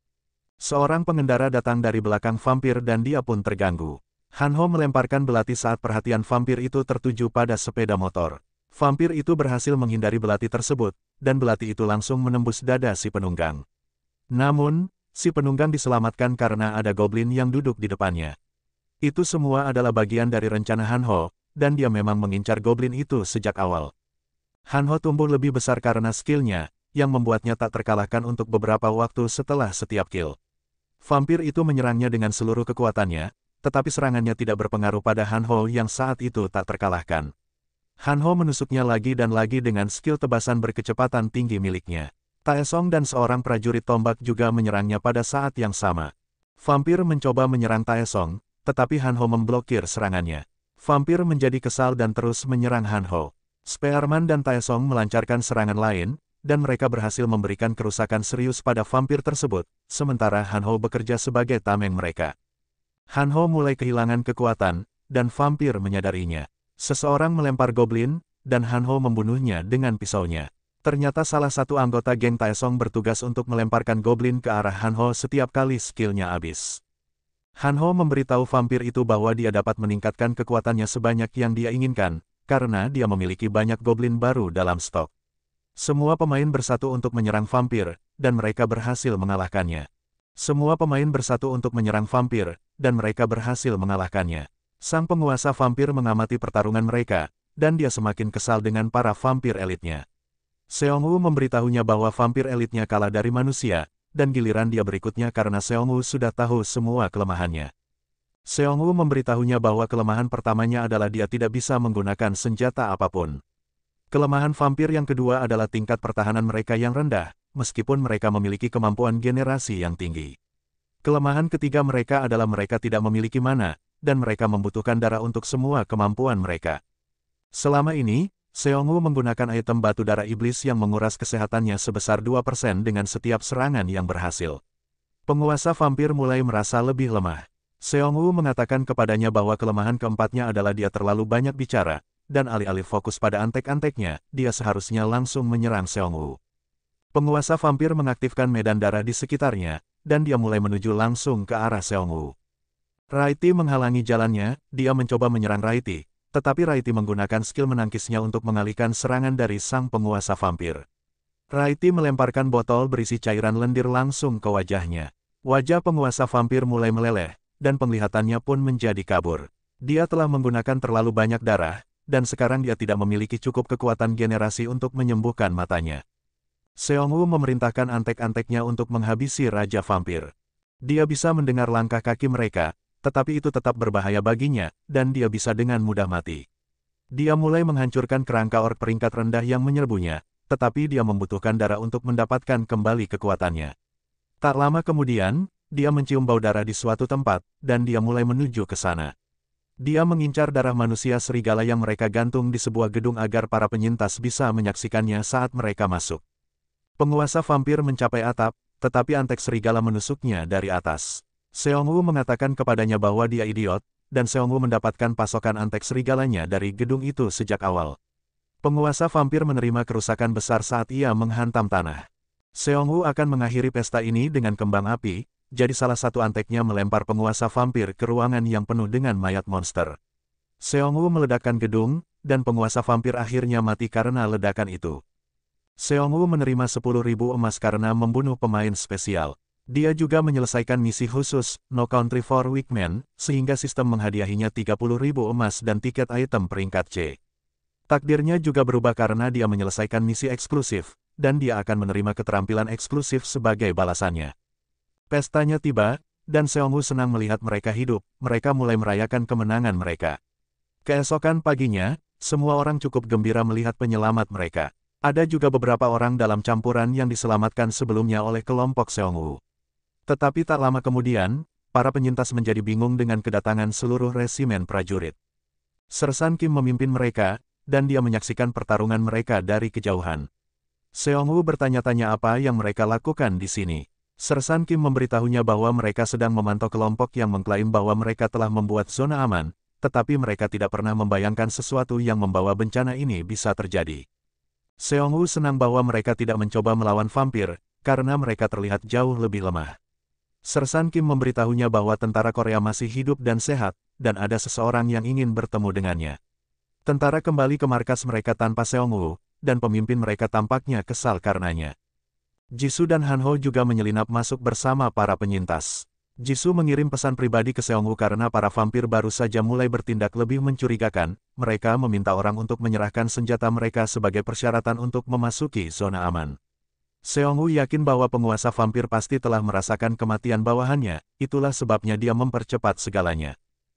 A: Seorang pengendara datang dari belakang vampir dan dia pun terganggu. Hanho melemparkan belati saat perhatian vampir itu tertuju pada sepeda motor. Vampir itu berhasil menghindari belati tersebut, dan belati itu langsung menembus dada si penunggang. Namun, si penunggang diselamatkan karena ada goblin yang duduk di depannya. Itu semua adalah bagian dari rencana Hanho, dan dia memang mengincar goblin itu sejak awal. Hanho tumbuh lebih besar karena skillnya, yang membuatnya tak terkalahkan untuk beberapa waktu setelah setiap kill. Vampir itu menyerangnya dengan seluruh kekuatannya, tetapi serangannya tidak berpengaruh pada Hanho yang saat itu tak terkalahkan. Hanho menusuknya lagi dan lagi dengan skill tebasan berkecepatan tinggi miliknya. Taesong dan seorang prajurit tombak juga menyerangnya pada saat yang sama. Vampir mencoba menyerang Taesong, tetapi Hanho memblokir serangannya. Vampir menjadi kesal dan terus menyerang Hanho. Spearman dan Taesong melancarkan serangan lain, dan mereka berhasil memberikan kerusakan serius pada vampir tersebut, sementara Hanho bekerja sebagai tameng mereka. Hanho mulai kehilangan kekuatan, dan vampir menyadarinya. Seseorang melempar goblin, dan Hanho membunuhnya dengan pisaunya. Ternyata salah satu anggota geng Taesong bertugas untuk melemparkan goblin ke arah Hanho setiap kali skillnya habis. Hanho memberitahu vampir itu bahwa dia dapat meningkatkan kekuatannya sebanyak yang dia inginkan, karena dia memiliki banyak goblin baru dalam stok. Semua pemain bersatu untuk menyerang vampir, dan mereka berhasil mengalahkannya. Semua pemain bersatu untuk menyerang vampir, dan mereka berhasil mengalahkannya. Sang penguasa vampir mengamati pertarungan mereka, dan dia semakin kesal dengan para vampir elitnya. Seongwoo memberitahunya bahwa vampir elitnya kalah dari manusia, dan giliran dia berikutnya karena Seongwoo sudah tahu semua kelemahannya. Seongwoo memberitahunya bahwa kelemahan pertamanya adalah dia tidak bisa menggunakan senjata apapun. Kelemahan vampir yang kedua adalah tingkat pertahanan mereka yang rendah, meskipun mereka memiliki kemampuan generasi yang tinggi. Kelemahan ketiga mereka adalah mereka tidak memiliki mana, dan mereka membutuhkan darah untuk semua kemampuan mereka. Selama ini, Seongwoo menggunakan item batu darah iblis yang menguras kesehatannya sebesar 2% dengan setiap serangan yang berhasil. Penguasa vampir mulai merasa lebih lemah. Seongwoo mengatakan kepadanya bahwa kelemahan keempatnya adalah dia terlalu banyak bicara, dan alih-alih fokus pada antek-anteknya, dia seharusnya langsung menyerang Seongwoo. Penguasa vampir mengaktifkan medan darah di sekitarnya, dan dia mulai menuju langsung ke arah Seongwoo. Raiti menghalangi jalannya, dia mencoba menyerang Raiti, tetapi Raiti menggunakan skill menangkisnya untuk mengalihkan serangan dari sang penguasa vampir. Raiti melemparkan botol berisi cairan lendir langsung ke wajahnya. Wajah penguasa vampir mulai meleleh, dan penglihatannya pun menjadi kabur. Dia telah menggunakan terlalu banyak darah, dan sekarang dia tidak memiliki cukup kekuatan generasi untuk menyembuhkan matanya. Seongwoo memerintahkan antek-anteknya untuk menghabisi Raja Vampir. Dia bisa mendengar langkah kaki mereka, tetapi itu tetap berbahaya baginya, dan dia bisa dengan mudah mati. Dia mulai menghancurkan kerangka ork peringkat rendah yang menyerbunya, tetapi dia membutuhkan darah untuk mendapatkan kembali kekuatannya. Tak lama kemudian, dia mencium bau darah di suatu tempat, dan dia mulai menuju ke sana. Dia mengincar darah manusia serigala yang mereka gantung di sebuah gedung agar para penyintas bisa menyaksikannya saat mereka masuk. Penguasa vampir mencapai atap, tetapi antek serigala menusuknya dari atas. Seongwoo mengatakan kepadanya bahwa dia idiot, dan Seongwoo mendapatkan pasokan antek serigalanya dari gedung itu sejak awal. Penguasa vampir menerima kerusakan besar saat ia menghantam tanah. Seongwoo akan mengakhiri pesta ini dengan kembang api, jadi salah satu anteknya melempar penguasa vampir ke ruangan yang penuh dengan mayat monster. Seongwoo meledakkan gedung, dan penguasa vampir akhirnya mati karena ledakan itu. Seongwoo menerima 10.000 emas karena membunuh pemain spesial. Dia juga menyelesaikan misi khusus, No Country for Weak Men, sehingga sistem menghadiahinya 30.000 emas dan tiket item peringkat C. Takdirnya juga berubah karena dia menyelesaikan misi eksklusif, dan dia akan menerima keterampilan eksklusif sebagai balasannya. Pestanya tiba, dan Seongwoo senang melihat mereka hidup, mereka mulai merayakan kemenangan mereka. Keesokan paginya, semua orang cukup gembira melihat penyelamat mereka. Ada juga beberapa orang dalam campuran yang diselamatkan sebelumnya oleh kelompok Seongwoo. Tetapi tak lama kemudian, para penyintas menjadi bingung dengan kedatangan seluruh resimen prajurit. Sersan Kim memimpin mereka, dan dia menyaksikan pertarungan mereka dari kejauhan. Seong-woo bertanya-tanya apa yang mereka lakukan di sini. Sersan Kim memberitahunya bahwa mereka sedang memantau kelompok yang mengklaim bahwa mereka telah membuat zona aman, tetapi mereka tidak pernah membayangkan sesuatu yang membawa bencana ini bisa terjadi. Seong-woo senang bahwa mereka tidak mencoba melawan vampir, karena mereka terlihat jauh lebih lemah. Sersan Kim memberitahunya bahwa tentara Korea masih hidup dan sehat, dan ada seseorang yang ingin bertemu dengannya. Tentara kembali ke markas mereka tanpa Seong-woo, dan pemimpin mereka tampaknya kesal karenanya. Jisoo dan Han-ho juga menyelinap masuk bersama para penyintas. Jisoo mengirim pesan pribadi ke Seong-woo karena para vampir baru saja mulai bertindak lebih mencurigakan. Mereka meminta orang untuk menyerahkan senjata mereka sebagai persyaratan untuk memasuki zona aman. Seong-woo yakin bahwa penguasa vampir pasti telah merasakan kematian bawahannya, itulah sebabnya dia mempercepat segalanya.